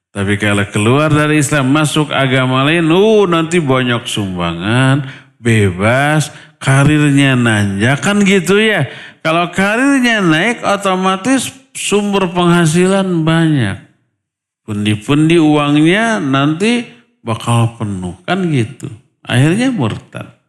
Tapi kalau keluar dari Islam, masuk agama lain, nanti banyak sumbangan, bebas, karirnya nanjak, kan gitu ya. Kalau karirnya naik, otomatis sumber penghasilan banyak. Pundi-pundi uangnya nanti bakal penuh, kan gitu. Akhirnya murtad.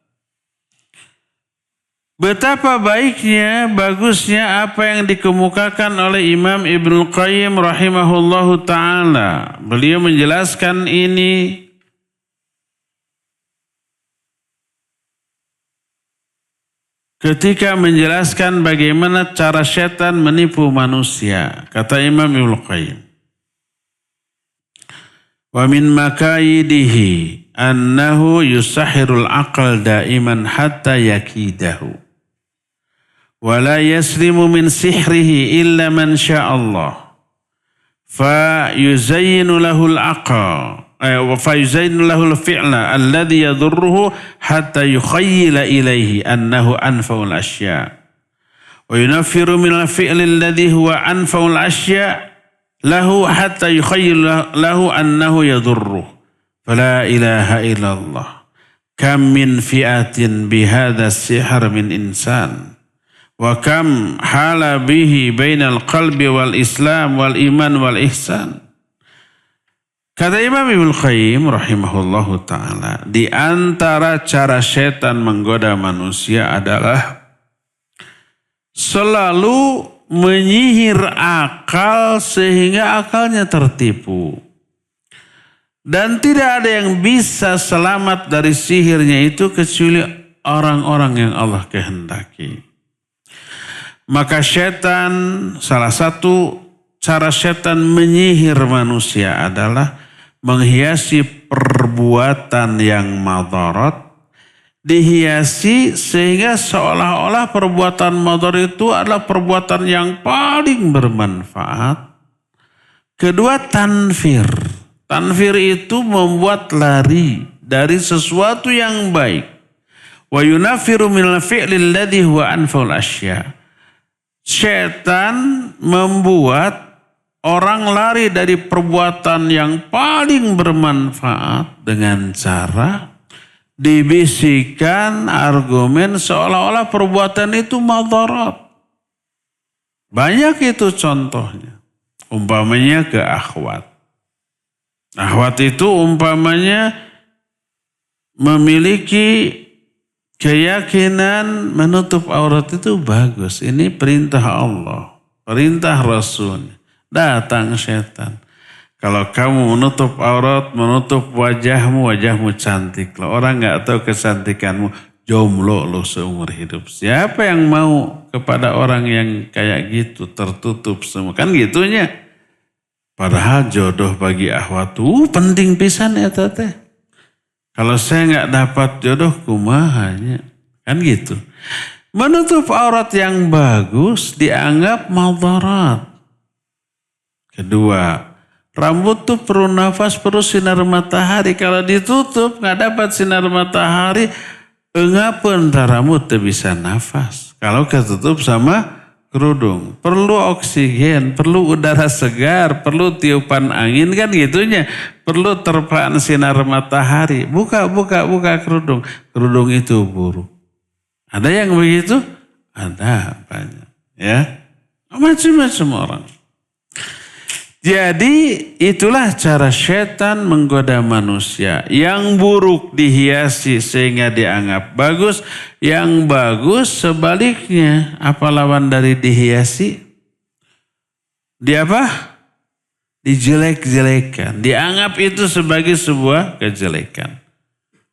Betapa baiknya, bagusnya apa yang dikemukakan oleh Imam Ibnul Qayyim rahimahullahu ta'ala. Beliau menjelaskan ini ketika menjelaskan bagaimana cara setan menipu manusia. Kata Imam Ibnul Qayyim, wa min makaidihi annahu yusahhirul aqal daiman hatta yakidahu wa la yaslimu min sihrihi illa man sya'allah fa yuzayyinu lahul aqal فَيُزَيِّنُ لَهُ الْفِعْلَ الَّذِي يَضُرُّهُ حَتَّى يُخَيِّلَ إِلَيْهِ أَنَّهُ أَنْفَعُ الْأَشْيَاءِ وَيُنَفِّرُ مِنَ الْفِعْلِ الَّذِي هُوَ أَنْفَعُ الْأَشْيَاءِ لَهُ حَتَّى يُخَيِّلَ لَهُ أَنَّهُ يَضُرُّهُ فَلَا إِلَهَ إِلَّا اللَّهُ كَمْ مِنْ فِئَةٍ بِهَذَا السِّحْرِ مِنْ إِنْسَانٍ وَكَمْ حَالَ بِهِ بَيْنَ الْقَلْبِ وَالْإِسْلَامِ وَالْإِيمَانِ وَالْإِحْسَانِ. Kata Imam Ibnu Qayyim rahimahullahu ta'ala, di antara cara setan menggoda manusia adalah selalu menyihir akal sehingga akalnya tertipu. Dan tidak ada yang bisa selamat dari sihirnya itu kecuali orang-orang yang Allah kehendaki. Maka setan, salah satu cara setan menyihir manusia adalah menghiasi perbuatan yang madarat, dihiasi sehingga seolah-olah perbuatan madarat itu adalah perbuatan yang paling bermanfaat. Kedua, tanfir. Tanfir itu membuat lari dari sesuatu yang baik. Wa yunafiru minal fi'li alladhi huwa anfa'ul asya'. Setan membuat orang lari dari perbuatan yang paling bermanfaat dengan cara dibisikkan argumen seolah-olah perbuatan itu madarat. Banyak itu contohnya. Umpamanya ke akhwat. Akhwat itu umpamanya memiliki keyakinan menutup aurat itu bagus. Ini perintah Allah, perintah Rasul. Datang setan. Kalau kamu menutup aurat, menutup wajahmu, wajahmu cantik. Kalau orang nggak tahu kecantikanmu, jomblo lo seumur hidup. Siapa yang mau kepada orang yang kayak gitu, tertutup semua? Kan gitunya. Padahal jodoh bagi akhwat penting pisan ya teh. Kalau saya nggak dapat jodoh kumahanya. Kan gitu. Menutup aurat yang bagus dianggap madarat. Kedua, rambut tuh perlu nafas, perlu sinar matahari. Kalau ditutup nggak dapat sinar matahari, engapeun rambut tuh bisa nafas. Kalau ketutup sama kerudung, perlu oksigen, perlu udara segar, perlu tiupan angin kan gitunya. Perlu terpaan sinar matahari. Buka kerudung. Kerudung itu buruk. Ada yang begitu? Ada banyak. Ya, macam-macam orang. Jadi itulah cara setan menggoda manusia. Yang buruk dihiasi sehingga dianggap bagus. Yang bagus sebaliknya. Apa lawan dari dihiasi? Di apa? Dijelek-jelekan. Dianggap itu sebagai sebuah kejelekan.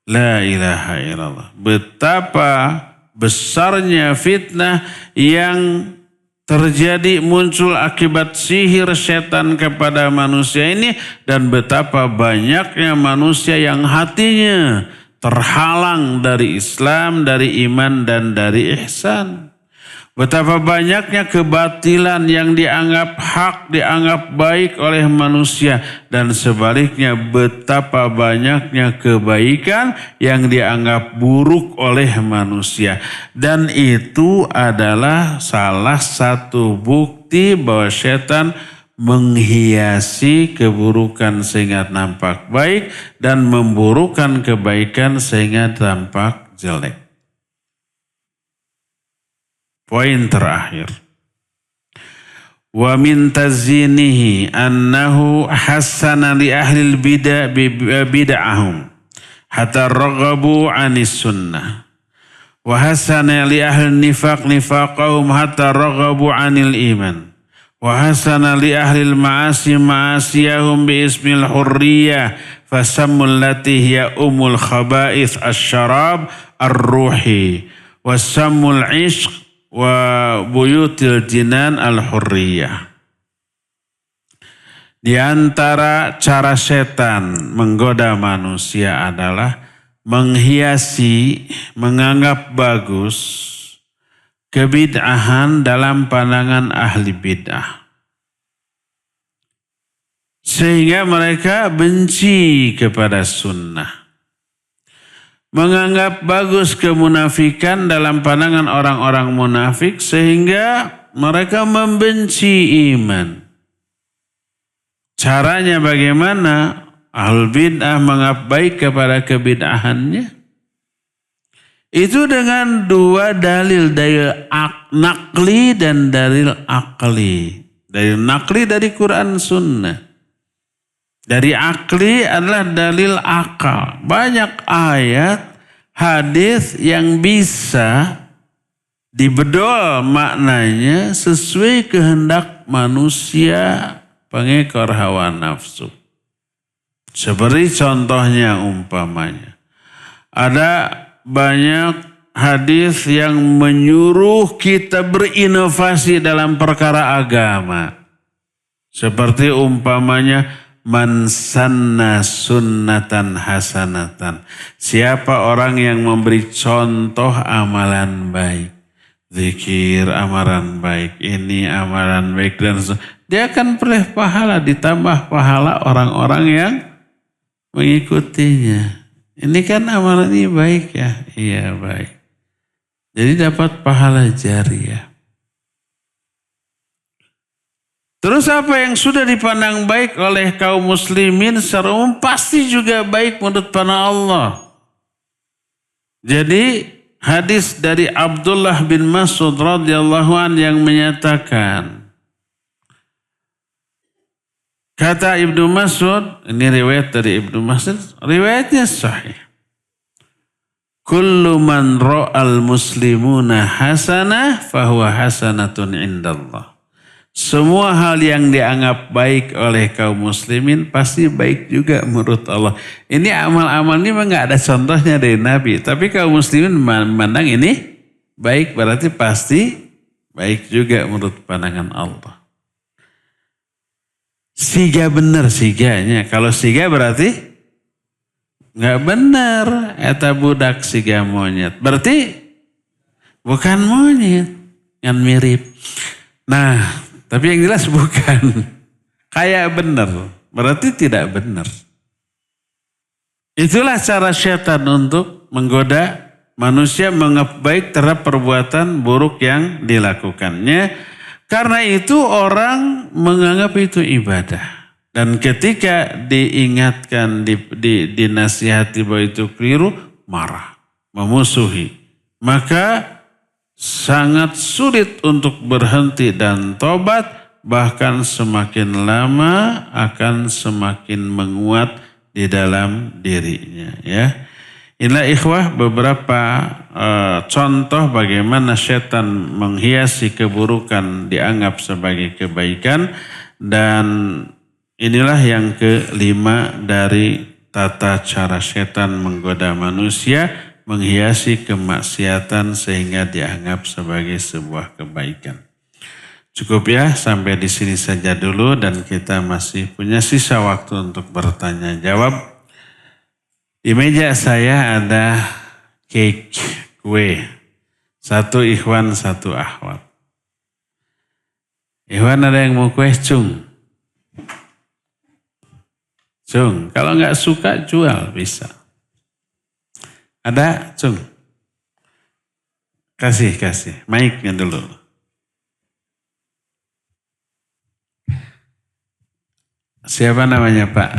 La ilaha illallah. Betapa besarnya fitnah yang terjadi muncul akibat sihir setan kepada manusia ini. Dan betapa banyaknya manusia yang hatinya terhalang dari Islam, dari iman dan dari ihsan. Betapa banyaknya kebatilan yang dianggap hak, dianggap baik oleh manusia. Dan sebaliknya betapa banyaknya kebaikan yang dianggap buruk oleh manusia. Dan itu adalah salah satu bukti bahwa setan menghiasi keburukan sehingga nampak baik. Dan memburukan kebaikan sehingga tampak jelek. Poin terakhir. Wa min tazinihi annahu hassana li ahli bid'ahum hatta raghabu 'anis sunnah. Wa hassana li ahli nifaq nifaqahum hatta raghabu 'anil iman. Wa hassana li ahli al-ma'asi ma'asiyahum bi ismil hurriyah fasammul lati hiya umul khaba'ith asy-syarab ar-ruhi wa sammul 'ishq wa buyutil jinan al-hurriyah. Di antara cara setan menggoda manusia adalah menghiasi, menganggap bagus kebid'ahan dalam pandangan ahli bid'ah. Sehingga mereka benci kepada sunnah. Menganggap bagus kemunafikan dalam pandangan orang-orang munafik sehingga mereka membenci iman. Caranya bagaimana? Ahlul bid'ah menganggap baik kepada kebid'ahannya. Itu dengan dua dalil nakli dan dalil akli. Dalil nakli dari Quran Sunnah. Dari akli adalah dalil akal. Banyak ayat, hadis yang bisa dibedol maknanya sesuai kehendak manusia pengekor hawa nafsu. Seperti contohnya umpamanya. Ada banyak hadis yang menyuruh kita berinovasi dalam perkara agama. Seperti umpamanya man sanna sunnatan hasanatan. Siapa orang yang memberi contoh amalan baik. Zikir amalan baik, ini amalan baik dan dia akan peroleh pahala ditambah pahala orang-orang yang mengikutinya. Ini kan amalan ini baik ya? Iya baik. Jadi dapat pahala jariyah. Terus apa yang sudah dipandang baik oleh kaum muslimin secara umum pasti juga baik menurut pandangan Allah. Jadi hadis dari Abdullah bin Mas'ud radhiyallahu an yang menyatakan, kata Ibnu Mas'ud, ini riwayat dari Ibnu Mas'ud, riwayatnya sahih. Kullu man ra'al muslimuna hasanah fahuwa hasanatun indallah. Semua hal yang dianggap baik oleh kaum muslimin pasti baik juga menurut Allah. Ini amal-amal ini memang gak ada contohnya dari Nabi. Tapi kaum muslimin memandang ini baik berarti pasti baik juga menurut pandangan Allah. Siga benar siganya. Kalau siga berarti gak benar. Eta budak siga monyet. Berarti bukan monyet. Yang mirip. Nah, tapi yang jelas bukan. Kayak benar. Berarti tidak benar. Itulah cara syaitan untuk menggoda manusia menganggap baik terhadap perbuatan buruk yang dilakukannya. Karena itu orang menganggap itu ibadah. Dan ketika diingatkan, dinasihati bahwa itu keliru, marah, memusuhi. Maka sangat sulit untuk berhenti dan tobat, bahkan semakin lama akan semakin menguat di dalam dirinya. Ya, inilah ikhwah beberapa contoh bagaimana setan menghiasi keburukan dianggap sebagai kebaikan, dan inilah yang kelima dari tata cara setan menggoda manusia, menghiasi kemaksiatan sehingga dianggap sebagai sebuah kebaikan. Cukup ya, sampai di sini saja dulu dan kita masih punya sisa waktu untuk bertanya jawab. Di meja saya ada cake, kue. Satu ikhwan, satu akhwat. Ikhwan ada yang mau kue? Cung. Cung, kalau nggak suka jual bisa. Ada, Cung? Kasih. Mic-nya dulu. Siapa namanya Pak?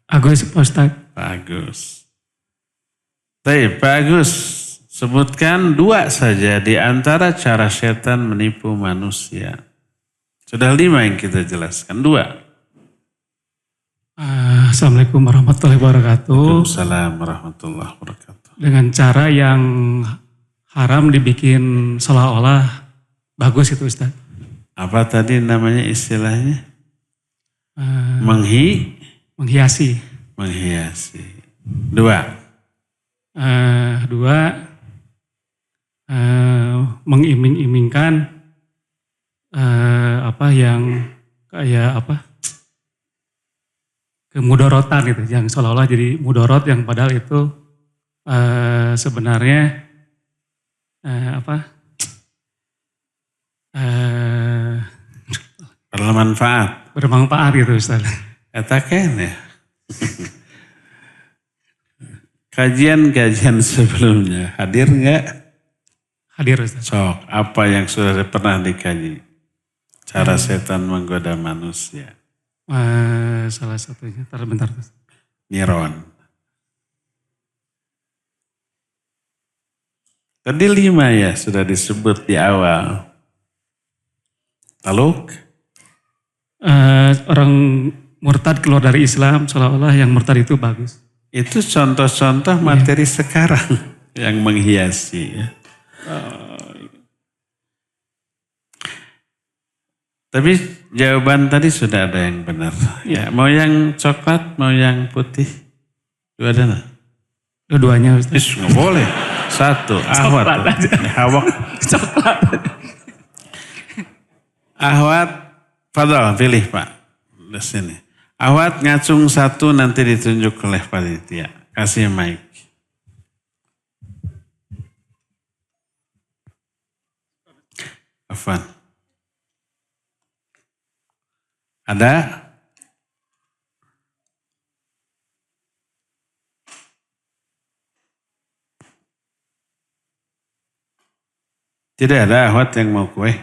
Agus, Pak Ustadz. Pak Agus. Baik, Pak Agus, sebutkan 2 saja di antara cara setan menipu manusia. Sudah 5 yang kita jelaskan, 2. Assalamualaikum warahmatullahi wabarakatuh. Waalaikumsalam warahmatullahi wabarakatuh. Dengan cara yang haram dibikin seolah-olah bagus itu Ustaz. Apa tadi namanya istilahnya? Menghiasi. Menghiasi. 2. 2 mengiming-imingkan apa yang kayak apa? Kemudorotan gitu, yang seolah-olah jadi mudorot yang padahal itu sebenarnya bermanfaat. Bermanfaat gitu Ustaz. Eta kene. Kajian-kajian sebelumnya hadir enggak? Hadir Ustaz. Sok, apa yang sudah pernah dikaji? Cara setan menggoda manusia. Salah satunya, bentar. Ustaz. Niron. Tadi 5 ya sudah disebut di awal. Taluk? Orang murtad keluar dari Islam, seolah-olah yang murtad itu bagus. Itu contoh-contoh materi sekarang yang menghiasi. Ya. Tapi jawaban tadi sudah ada yang benar. Ya, mau yang coklat, mau yang putih. Dua-duanya. Dua-duanya Ustaz. Nggak boleh. Satu, ahwat. Hawak. Coklat. Ahwat, Fadal, pilih Pak. Di sini. Ahwat ngacung satu nanti ditunjuk oleh panitia. Kasih mic. Afan. Ada? Tidak ada ahwat yang mau kue.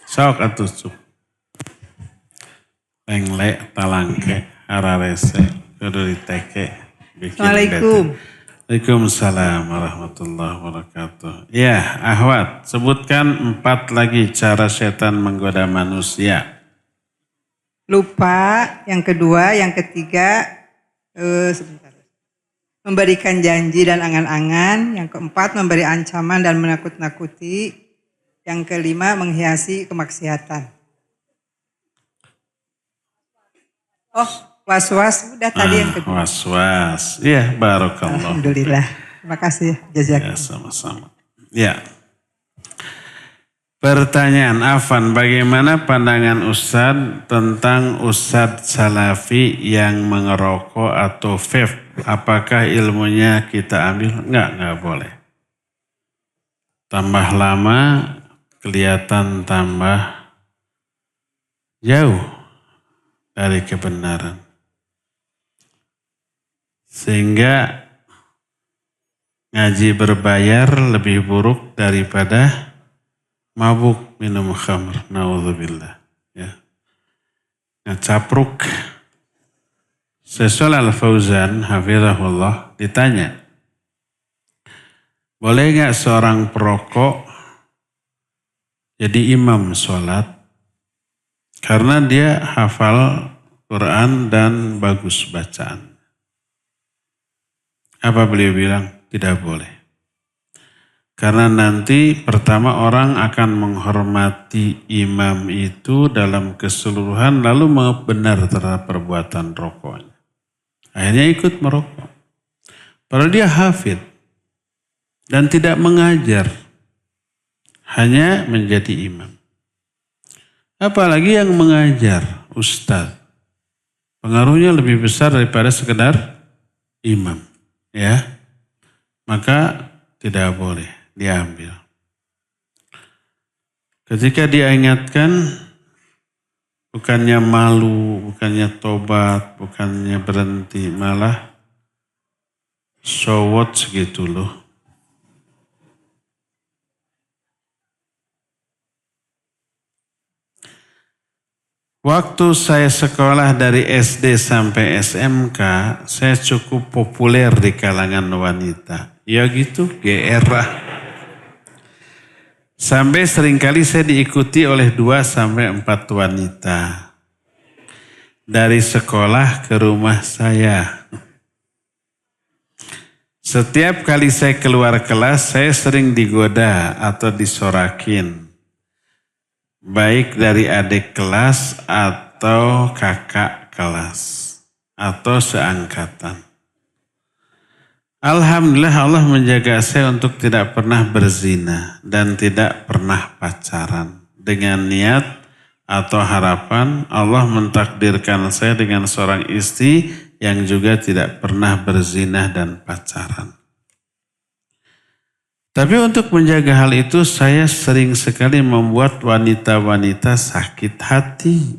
Sok atuh cuk. Pengle, talangke, hararese, kudu diteke. Assalamualaikum. Waalaikumsalam warahmatullahi wabarakatuh. Ya, ahwat, sebutkan 4 lagi cara setan menggoda manusia. Lupa, yang kedua, yang ketiga, sebentar. Memberikan janji dan angan-angan. Yang keempat, memberi ancaman dan menakut-nakuti. Yang kelima, menghiasi kemaksiatan. Oh, was-was, udah tadi yang kedua. Was-was, iya barakallah. Alhamdulillah, terima kasih. Jazakallah. Ya, sama-sama. Ya. Pertanyaan Afan, bagaimana pandangan Ustadz tentang Ustadz Salafi yang mengerokok atau vape? Apakah ilmunya kita ambil? Enggak boleh. Tambah lama kelihatan tambah jauh dari kebenaran. Sehingga ngaji berbayar lebih buruk daripada mabuk minum khamr. Na'udzubillah. Ya. Capruk. Syekh Al-Fauzan hafizahullah ditanya, boleh nggak seorang perokok jadi imam sholat karena dia hafal Quran dan bagus bacaan? Apa beliau bilang? Tidak boleh. Karena nanti pertama orang akan menghormati imam itu dalam keseluruhan lalu benar terhadap perbuatan rokoknya. Akhirnya ikut merokok. Padahal dia hafid dan tidak mengajar. Hanya menjadi imam. Apalagi yang mengajar, ustadz. Pengaruhnya lebih besar daripada sekedar imam. Ya, maka tidak boleh diambil. Ketika dia ingatkan, bukannya malu, bukannya tobat, bukannya berhenti, malah sowot segitu loh. Waktu saya sekolah dari SD sampai SMK, saya cukup populer di kalangan wanita. Ya gitu, GR. Sampai seringkali saya diikuti oleh 2-4 wanita. Dari sekolah ke rumah saya. Setiap kali saya keluar kelas, saya sering digoda atau disorakin. Baik dari adik kelas atau kakak kelas atau seangkatan. Alhamdulillah Allah menjaga saya untuk tidak pernah berzina dan tidak pernah pacaran. Dengan niat atau harapan Allah mentakdirkan saya dengan seorang istri yang juga tidak pernah berzina dan pacaran. Tapi untuk menjaga hal itu saya sering sekali membuat wanita-wanita sakit hati.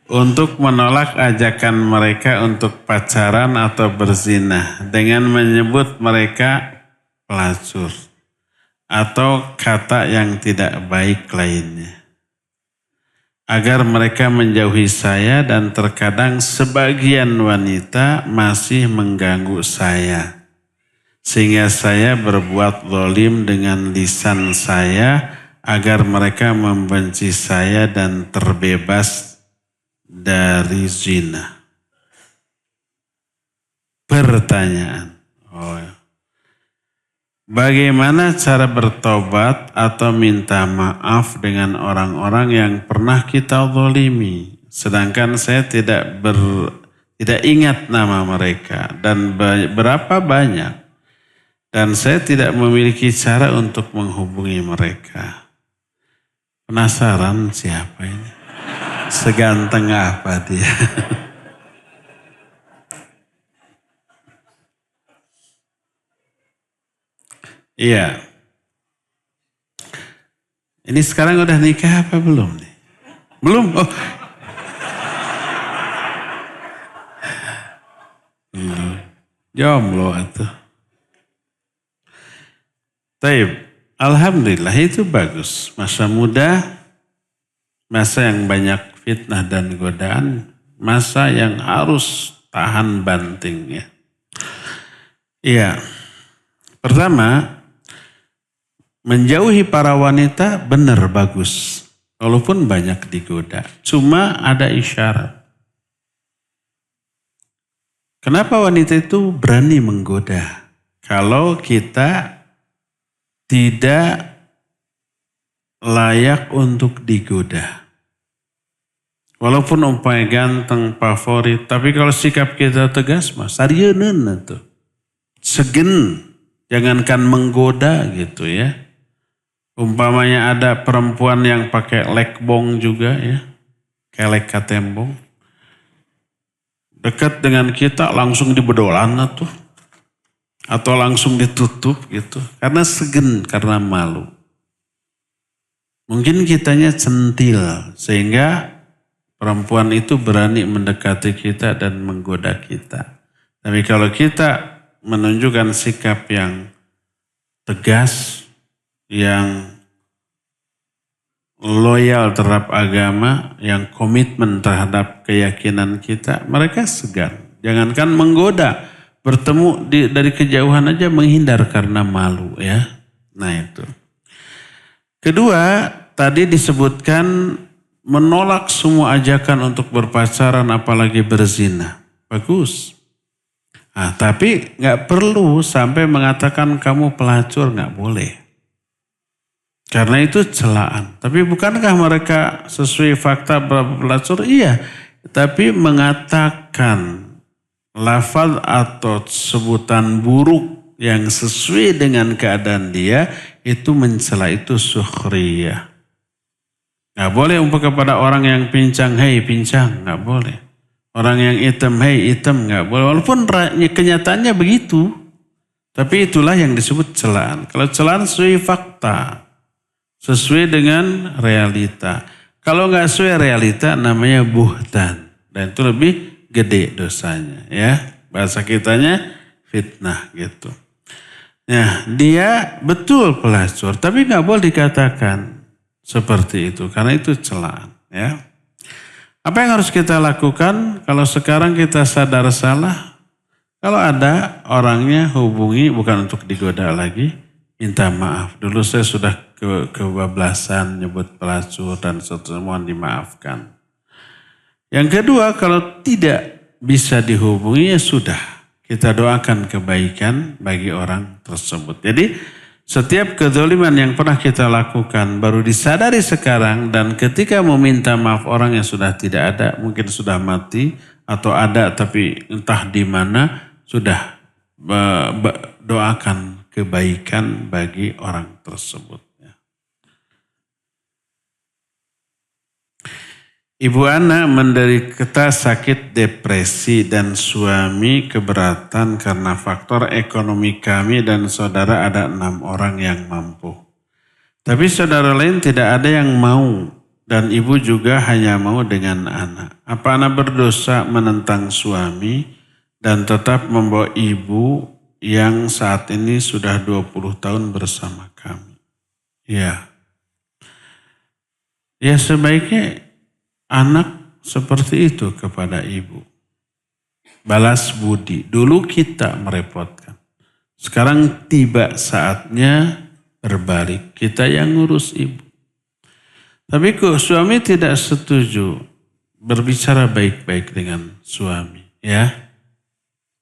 untuk menolak ajakan mereka untuk pacaran atau berzina dengan menyebut mereka pelacur atau kata yang tidak baik lainnya. Agar mereka menjauhi saya dan terkadang sebagian wanita masih mengganggu saya. Sehingga saya berbuat zalim dengan lisan saya agar mereka membenci saya dan terbebas dari zina. Pertanyaan. Bagaimana cara bertobat atau minta maaf dengan orang-orang yang pernah kita zalimi? Sedangkan saya tidak ingat nama mereka dan berapa banyak. Dan saya tidak memiliki cara untuk menghubungi mereka. Penasaran siapa ini? Seganteng apa dia? Iya. Ini sekarang udah nikah apa belum nih? Belum? Oh. Jomblo atuh. Taib. Alhamdulillah itu bagus. Masa muda, masa yang banyak fitnah dan godaan, masa yang harus tahan banting ya. Iya. Pertama, menjauhi para wanita benar bagus. Walaupun banyak digoda. Cuma ada isyarat. Kenapa wanita itu berani menggoda? Kalau kita tidak layak untuk digoda. Walaupun umpamanya ganteng, favorit, tapi kalau sikap kita tegas, mas, sarieun tuh. Segen, jangankan menggoda gitu ya. Umpamanya ada perempuan yang pakai lekbong juga ya, kelek katembong. Dekat dengan kita langsung dibedolan tuh. Atau langsung ditutup gitu. Karena segen, karena malu. Mungkin kitanya centil sehingga perempuan itu berani mendekati kita dan menggoda kita. Tapi kalau kita menunjukkan sikap yang tegas, yang loyal terhadap agama, yang komitmen terhadap keyakinan kita, mereka segan. Jangankan menggoda, bertemu dari kejauhan aja menghindar karena malu ya. Nah itu. Kedua, tadi disebutkan menolak semua ajakan untuk berpacaran apalagi berzina. Bagus. Nah, tapi nggak perlu sampai mengatakan kamu pelacur, nggak boleh. Karena itu celaan. Tapi bukankah mereka sesuai fakta pelacur? Iya. Tapi mengatakan lafaz atau sebutan buruk yang sesuai dengan keadaan dia itu mencela, itu sukhriyah. Nggak boleh kepada orang yang pincang, hei pincang, nggak boleh. Orang yang hitam, hei hitam, nggak boleh. Walaupun kenyataannya begitu, tapi itulah yang disebut celaan. Kalau celaan sesuai fakta, sesuai dengan realita. Kalau nggak sesuai realita namanya buhtan, dan itu lebih gede dosanya ya. Bahasa kitanya fitnah gitu. Nah dia betul pelacur tapi gak boleh dikatakan seperti itu karena itu celaan ya. Apa yang harus kita lakukan kalau sekarang kita sadar salah? Kalau ada orangnya hubungi bukan untuk digoda lagi, minta maaf. Dulu saya sudah kebablasan nyebut pelacur dan semua dimaafkan. Yang kedua, kalau tidak bisa dihubungi ya sudah. Kita doakan kebaikan bagi orang tersebut. Jadi setiap kezaliman yang pernah kita lakukan baru disadari sekarang dan ketika meminta maaf orang yang sudah tidak ada, mungkin sudah mati atau ada tapi entah di mana, sudah doakan kebaikan bagi orang tersebut. Ibu Ana menderita sakit depresi dan suami keberatan karena faktor ekonomi kami dan saudara ada 6 orang yang mampu. Tapi saudara lain tidak ada yang mau dan ibu juga hanya mau dengan anak. Apa anak berdosa menentang suami dan tetap membawa ibu yang saat ini sudah 20 tahun bersama kami? Ya. Ya sebaiknya anak seperti itu kepada ibu. Balas budi. Dulu kita merepotkan. Sekarang tiba saatnya berbalik. Kita yang ngurus ibu. Tapi kok suami tidak setuju, berbicara baik-baik dengan suami. Ya,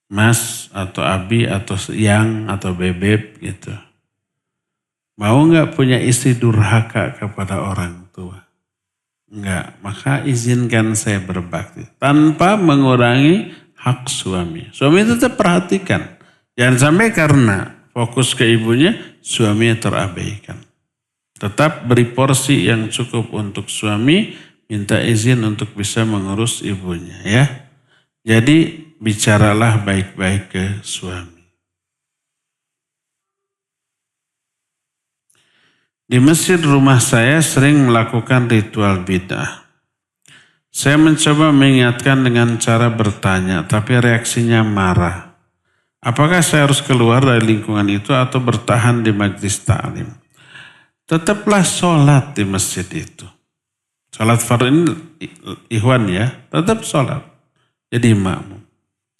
Mas atau Abi atau Yang atau Bebeb gitu. Mau nggak punya istri durhaka kepada orang tua? Enggak, maka izinkan saya berbakti. Tanpa mengurangi hak suami. Suami tetap perhatikan. Jangan sampai karena fokus ke ibunya, suaminya terabaikan. Tetap beri porsi yang cukup untuk suami, minta izin untuk bisa mengurus ibunya ya. Jadi bicaralah baik-baik ke suami. Di masjid rumah saya sering melakukan ritual bid'ah. Saya mencoba mengingatkan dengan cara bertanya, tapi reaksinya marah. Apakah saya harus keluar dari lingkungan itu atau bertahan di majlis ta'lim? Tetaplah sholat di masjid itu. Sholat fardu ini ikhwan ya, tetap sholat. Jadi makmum.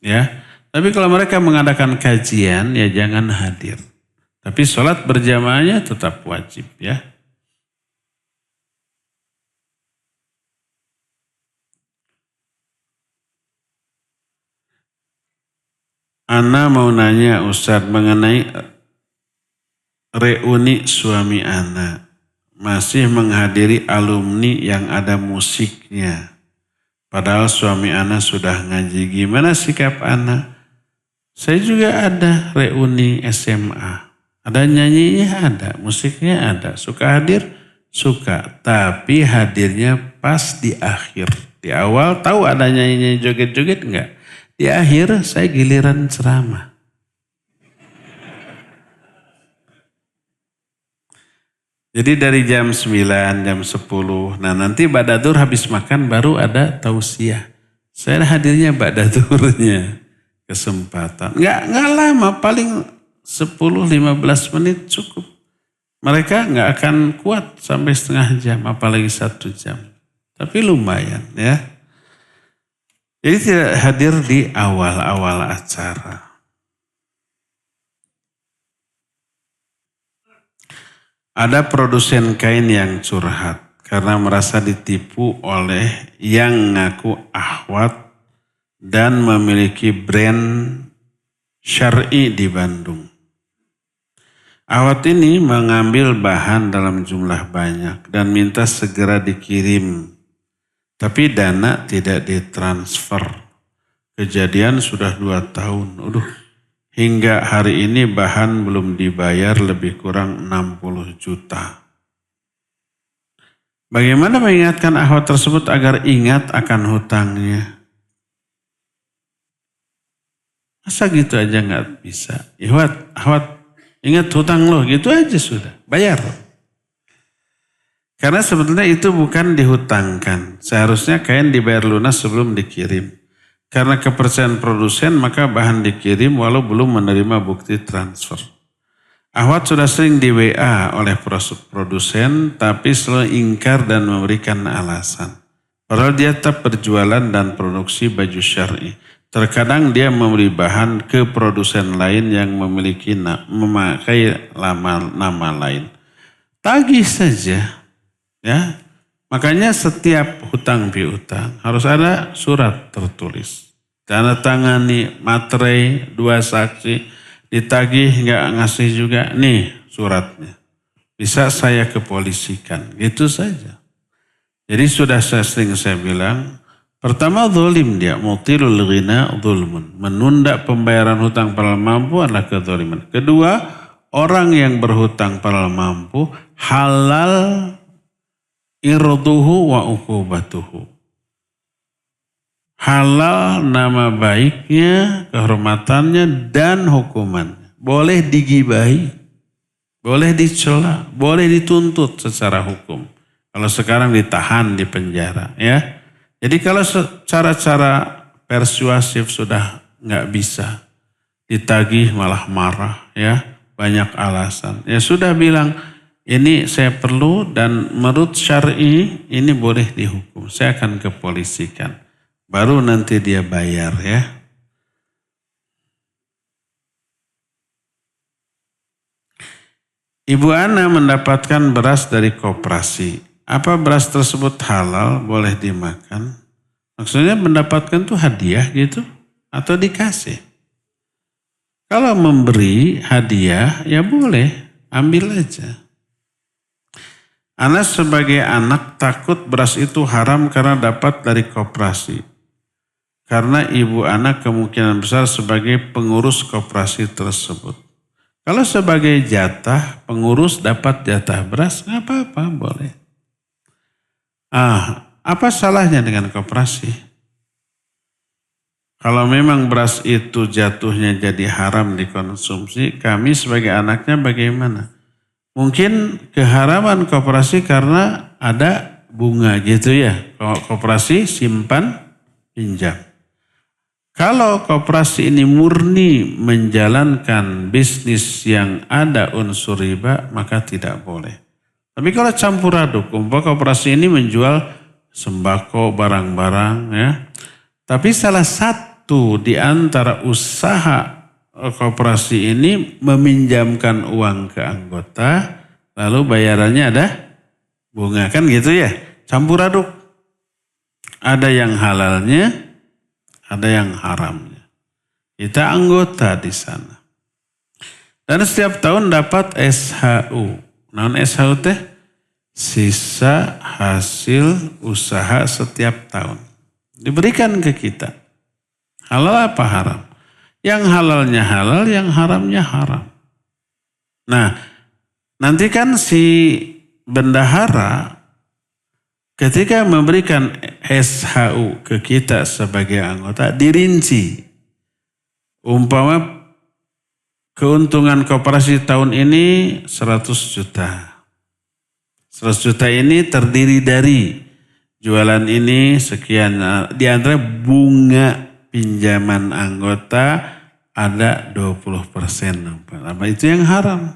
Ya. Tapi kalau mereka mengadakan kajian ya jangan hadir. Tapi sholat berjamaahnya tetap wajib ya. Ana mau nanya Ustadz mengenai reuni suami Ana. Masih menghadiri alumni yang ada musiknya. Padahal suami Ana sudah ngaji. Gimana sikap Ana? Saya juga ada reuni SMA. Ada nyanyinya ada, musiknya ada. Suka hadir? Suka. Tapi hadirnya pas di akhir. Di awal tahu ada nyanyinya joget-joget enggak? Di akhir saya giliran ceramah. Jadi dari jam 9, jam 10. Nah nanti ba'da dzhur habis makan baru ada tausiah. Saya hadirnya ba'da dzhurnya. Kesempatan. Enggak lama, paling 10-15 menit cukup. Mereka enggak akan kuat sampai setengah jam, apalagi 1 jam. Tapi lumayan ya. Jadi tidak hadir di awal-awal acara. Ada produsen kain yang curhat karena merasa ditipu oleh yang ngaku akhwat dan memiliki brand syar'i di Bandung. Akhwat ini mengambil bahan dalam jumlah banyak dan minta segera dikirim. Tapi dana tidak ditransfer. Kejadian sudah 2 tahun. Hingga hari ini bahan belum dibayar lebih kurang 60 juta. Bagaimana mengingatkan akhwat tersebut agar ingat akan hutangnya? Masa gitu aja nggak bisa? Akhwat, ingat hutang lo, gitu aja sudah, bayar. Karena sebetulnya itu bukan dihutangkan. Seharusnya kain dibayar lunas sebelum dikirim. Karena kepercayaan produsen maka bahan dikirim walau belum menerima bukti transfer. Akhwat sudah sering di WA oleh produsen tapi selalu ingkar dan memberikan alasan. Padahal dia tetap berjualan dan produksi baju syar'i. Terkadang dia memberi bahan ke produsen lain yang memakai nama lain. Tagih saja. Ya, makanya setiap hutang piutang harus ada surat tertulis. Tanda tangani, materai, 2 saksi, ditagih nggak ngasih juga, nih suratnya. Bisa saya kepolisikan, gitu saja. Jadi sudah sering saya bilang, pertama zalim dia, mutilul ghina zulmun. Menunda pembayaran hutang padahal mampu adalah kezaliman. Kedua, orang yang berhutang padahal mampu halal irduhu wa uqubatuhu. Halal nama baiknya, kehormatannya dan hukumannya. Boleh digibahi, boleh dicela, boleh dituntut secara hukum. Kalau sekarang ditahan di penjara, ya. Jadi kalau cara-cara persuasif sudah nggak bisa, ditagih malah marah, ya, banyak alasan. Ya sudah bilang, ini saya perlu dan menurut syar'i ini boleh dihukum. Saya akan kepolisikan. Baru nanti dia bayar, ya. Ibu Ana mendapatkan beras dari koperasi. Apa beras tersebut halal, boleh dimakan? Maksudnya mendapatkan tuh hadiah gitu atau dikasih? Kalau memberi hadiah ya boleh, ambil aja. Anas sebagai anak takut beras itu haram karena dapat dari koperasi. Karena ibu anak kemungkinan besar sebagai pengurus koperasi tersebut. Kalau sebagai jatah, pengurus dapat jatah beras, nggak apa-apa, boleh. Apa salahnya dengan koperasi? Kalau memang beras itu jatuhnya jadi haram dikonsumsi, kami sebagai anaknya bagaimana? Mungkin keharaman koperasi karena ada bunga gitu ya. Koperasi simpan pinjam. Kalau koperasi ini murni menjalankan bisnis yang ada unsur riba, maka tidak boleh. Tapi kalau campur aduk, koperasi ini menjual sembako, barang-barang, ya. Tapi salah satu di antara usaha koperasi ini meminjamkan uang ke anggota, lalu bayarannya ada bunga, kan gitu ya. Campur aduk. Ada yang halalnya, ada yang haramnya. Kita anggota di sana. Dan setiap tahun dapat SHU. Non SHU teh sisa hasil usaha setiap tahun. Diberikan ke kita. Halal apa haram? Yang halalnya halal, yang haramnya haram. Nah, nanti kan si bendahara ketika memberikan SHU ke kita sebagai anggota, dirinci. Umpama keuntungan koperasi tahun ini 100 juta. 100 juta ini terdiri dari jualan ini sekian. Di antara bunga pinjaman anggota ada 20%. Apa itu yang haram?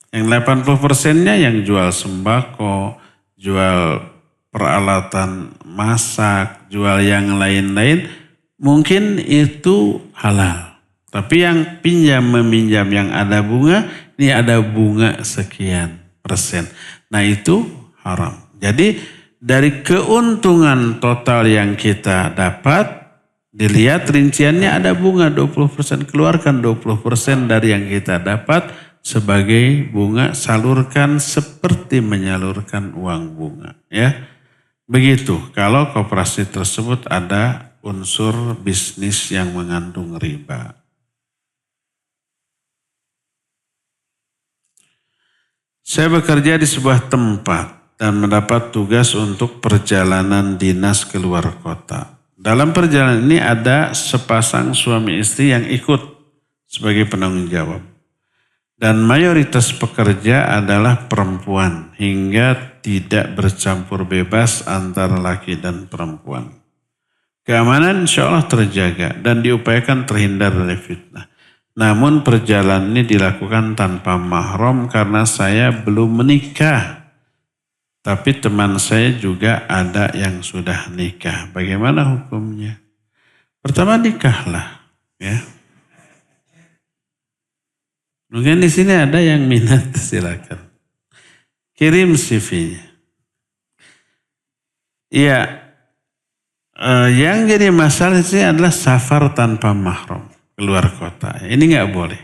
Yang 80%-nya yang jual sembako, jual peralatan masak, jual yang lain-lain, mungkin itu halal. Tapi yang pinjam-meminjam yang ada bunga, ini ada bunga sekian persen. Nah itu haram. Jadi dari keuntungan total yang kita dapat, dilihat rinciannya ada bunga 20%, keluarkan 20% dari yang kita dapat sebagai bunga, salurkan seperti menyalurkan uang bunga, ya. Begitu kalau koperasi tersebut ada unsur bisnis yang mengandung riba. Saya bekerja di sebuah tempat dan mendapat tugas untuk perjalanan dinas keluar kota. Dalam perjalanan ini ada sepasang suami istri yang ikut sebagai penanggung jawab. Dan mayoritas pekerja adalah perempuan hingga tidak bercampur bebas antara laki dan perempuan. Keamanan insya Allah terjaga dan diupayakan terhindar dari fitnah. Namun perjalanan ini dilakukan tanpa mahram karena saya belum menikah. Tapi teman saya juga ada yang sudah nikah. Bagaimana hukumnya? Pertama nikahlah, ya. Mungkin di sini ada yang minat, silakan. Kirim CV-nya. Iya, yang jadi masalah sih adalah safar tanpa mahram keluar kota. Ini nggak boleh.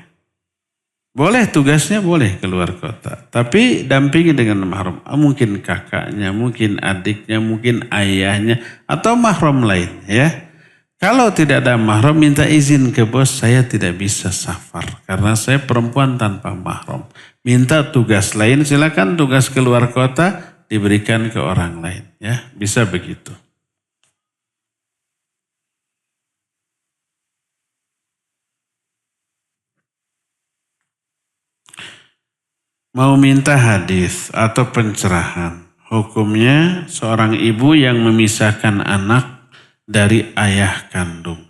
Boleh tugasnya boleh keluar kota, tapi dampingi dengan mahram. Mungkin kakaknya, mungkin adiknya, mungkin ayahnya, atau mahram lain, ya. Kalau tidak ada mahram, minta izin ke bos, saya tidak bisa safar karena saya perempuan tanpa mahram. Minta tugas lain, silakan tugas keluar kota diberikan ke orang lain, ya. Bisa begitu. Mau minta hadis atau pencerahan, hukumnya seorang ibu yang memisahkan anak dari ayah kandung.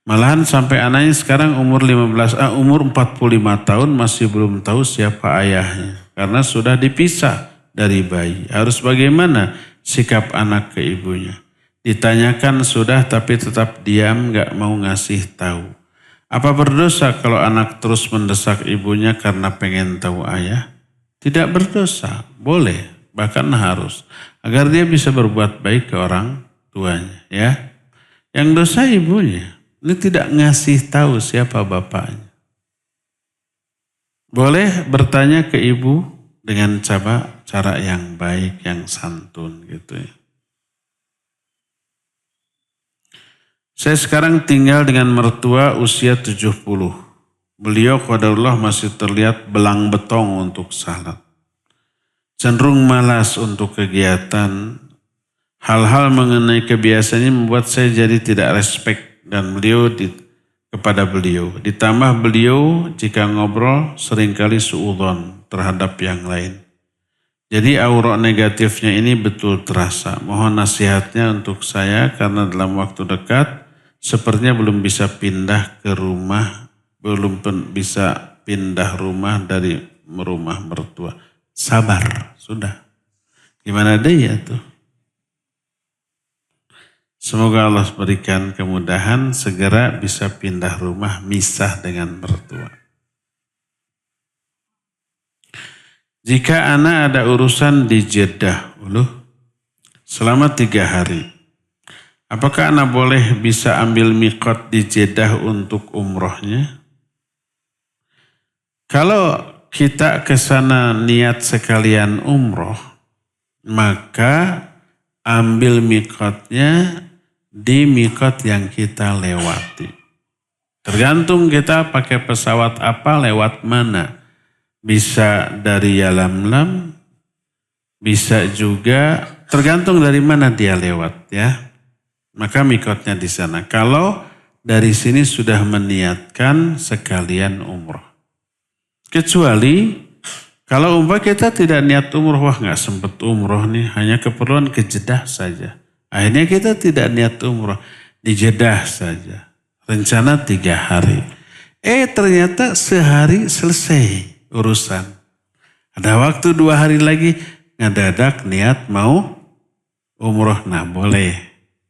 Malahan sampai anaknya sekarang umur 45 tahun masih belum tahu siapa ayahnya. Karena sudah dipisah dari bayi. Harus bagaimana sikap anak ke ibunya? Ditanyakan sudah tapi tetap diam, gak mau ngasih tahu. Apa berdosa kalau anak terus mendesak ibunya karena pengen tahu ayah? Tidak berdosa, boleh, bahkan harus. Agar dia bisa berbuat baik ke orang tuanya. Ya. Yang dosa ibunya. Ini tidak ngasih tahu siapa bapaknya. Boleh bertanya ke ibu dengan cara yang baik, yang santun gitu ya. Saya sekarang tinggal dengan mertua usia 70. Beliau qadarullah masih terlihat belang betong untuk salat. Cenderung malas untuk kegiatan. Hal-hal mengenai kebiasaannya membuat saya jadi tidak respect dan kepada beliau. Ditambah beliau jika ngobrol seringkali suudzon terhadap yang lain. Jadi aura negatifnya ini betul terasa. Mohon nasihatnya untuk saya karena dalam waktu dekat sepertinya belum bisa pindah rumah dari rumah mertua. Sabar, sudah. Gimana dia tuh? Semoga Allah berikan kemudahan segera bisa pindah rumah, misah dengan mertua. Jika anak ada urusan di Jeddah, selama 3 hari, apakah anak boleh bisa ambil miqat di Jeddah untuk umrohnya? Kalau kita ke sana niat sekalian umroh, maka ambil miqatnya di miqat yang kita lewati. Tergantung kita pakai pesawat apa, lewat mana. Bisa dari Yalamlam, bisa juga tergantung dari mana dia lewat ya. Maka miqatnya di sana. Kalau dari sini sudah meniatkan sekalian umroh. Kecuali kalau kita tidak niat umroh, nggak sempat umroh nih, hanya keperluan ke Jeddah saja. Akhirnya kita tidak niat umroh, di Jeddah saja. Rencana 3 hari. Ternyata sehari selesai urusan. Ada waktu 2 hari lagi, ngedadak niat mau umroh. Nah boleh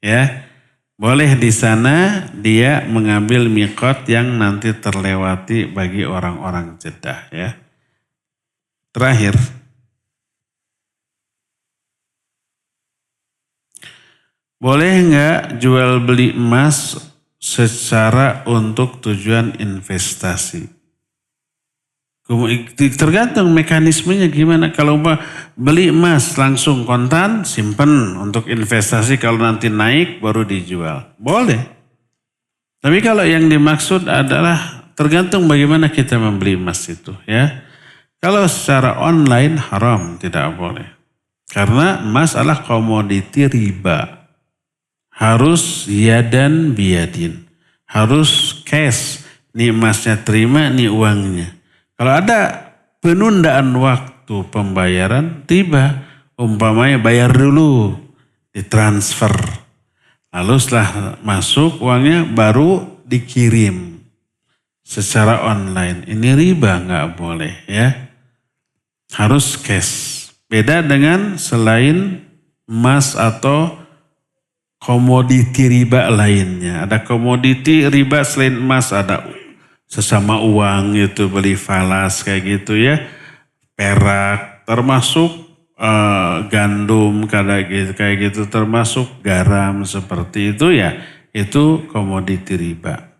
ya. Boleh di sana dia mengambil miqat yang nanti terlewati bagi orang-orang Jeddah ya. Terakhir, boleh nggak jual beli emas secara untuk tujuan investasi? Tergantung mekanismenya gimana. Kalau beli emas langsung kontan, simpen untuk investasi, kalau nanti naik baru dijual. Boleh. Tapi kalau yang dimaksud adalah tergantung bagaimana kita membeli emas itu ya. Kalau secara online haram, tidak boleh. Karena emas adalah komoditi riba. Harus yadan biyadin. Harus cash. Nih emasnya terima, nih uangnya. Kalau ada penundaan waktu pembayaran, riba. Umpamanya bayar dulu, ditransfer. Lalu setelah masuk uangnya baru dikirim secara online. Ini riba, nggak boleh ya. Harus cash. Beda dengan selain emas atau komoditi riba lainnya. Ada komoditi riba selain emas, ada sesama uang itu, beli falas kayak gitu ya. Perak termasuk gandum kayak gitu, termasuk garam seperti itu ya. Itu komoditi riba.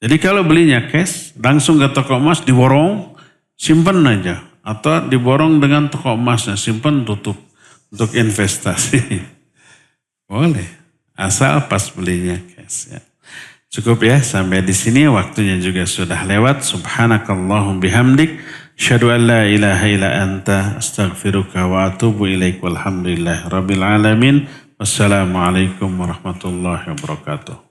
Jadi kalau belinya cash, langsung ke toko emas diborong, simpen aja. Atau diborong dengan toko emasnya, simpen tutup untuk investasi. Boleh, asal pas belinya cash ya. Cukup ya, sampai di sini waktunya juga sudah lewat. Subhanakallahum bihamdik, asyhadu an la ilaha illa anta, astaghfiruka wa atubu ilaik, walhamdulillah rabbil alamin. Wassalamualaikum warahmatullahi wabarakatuh.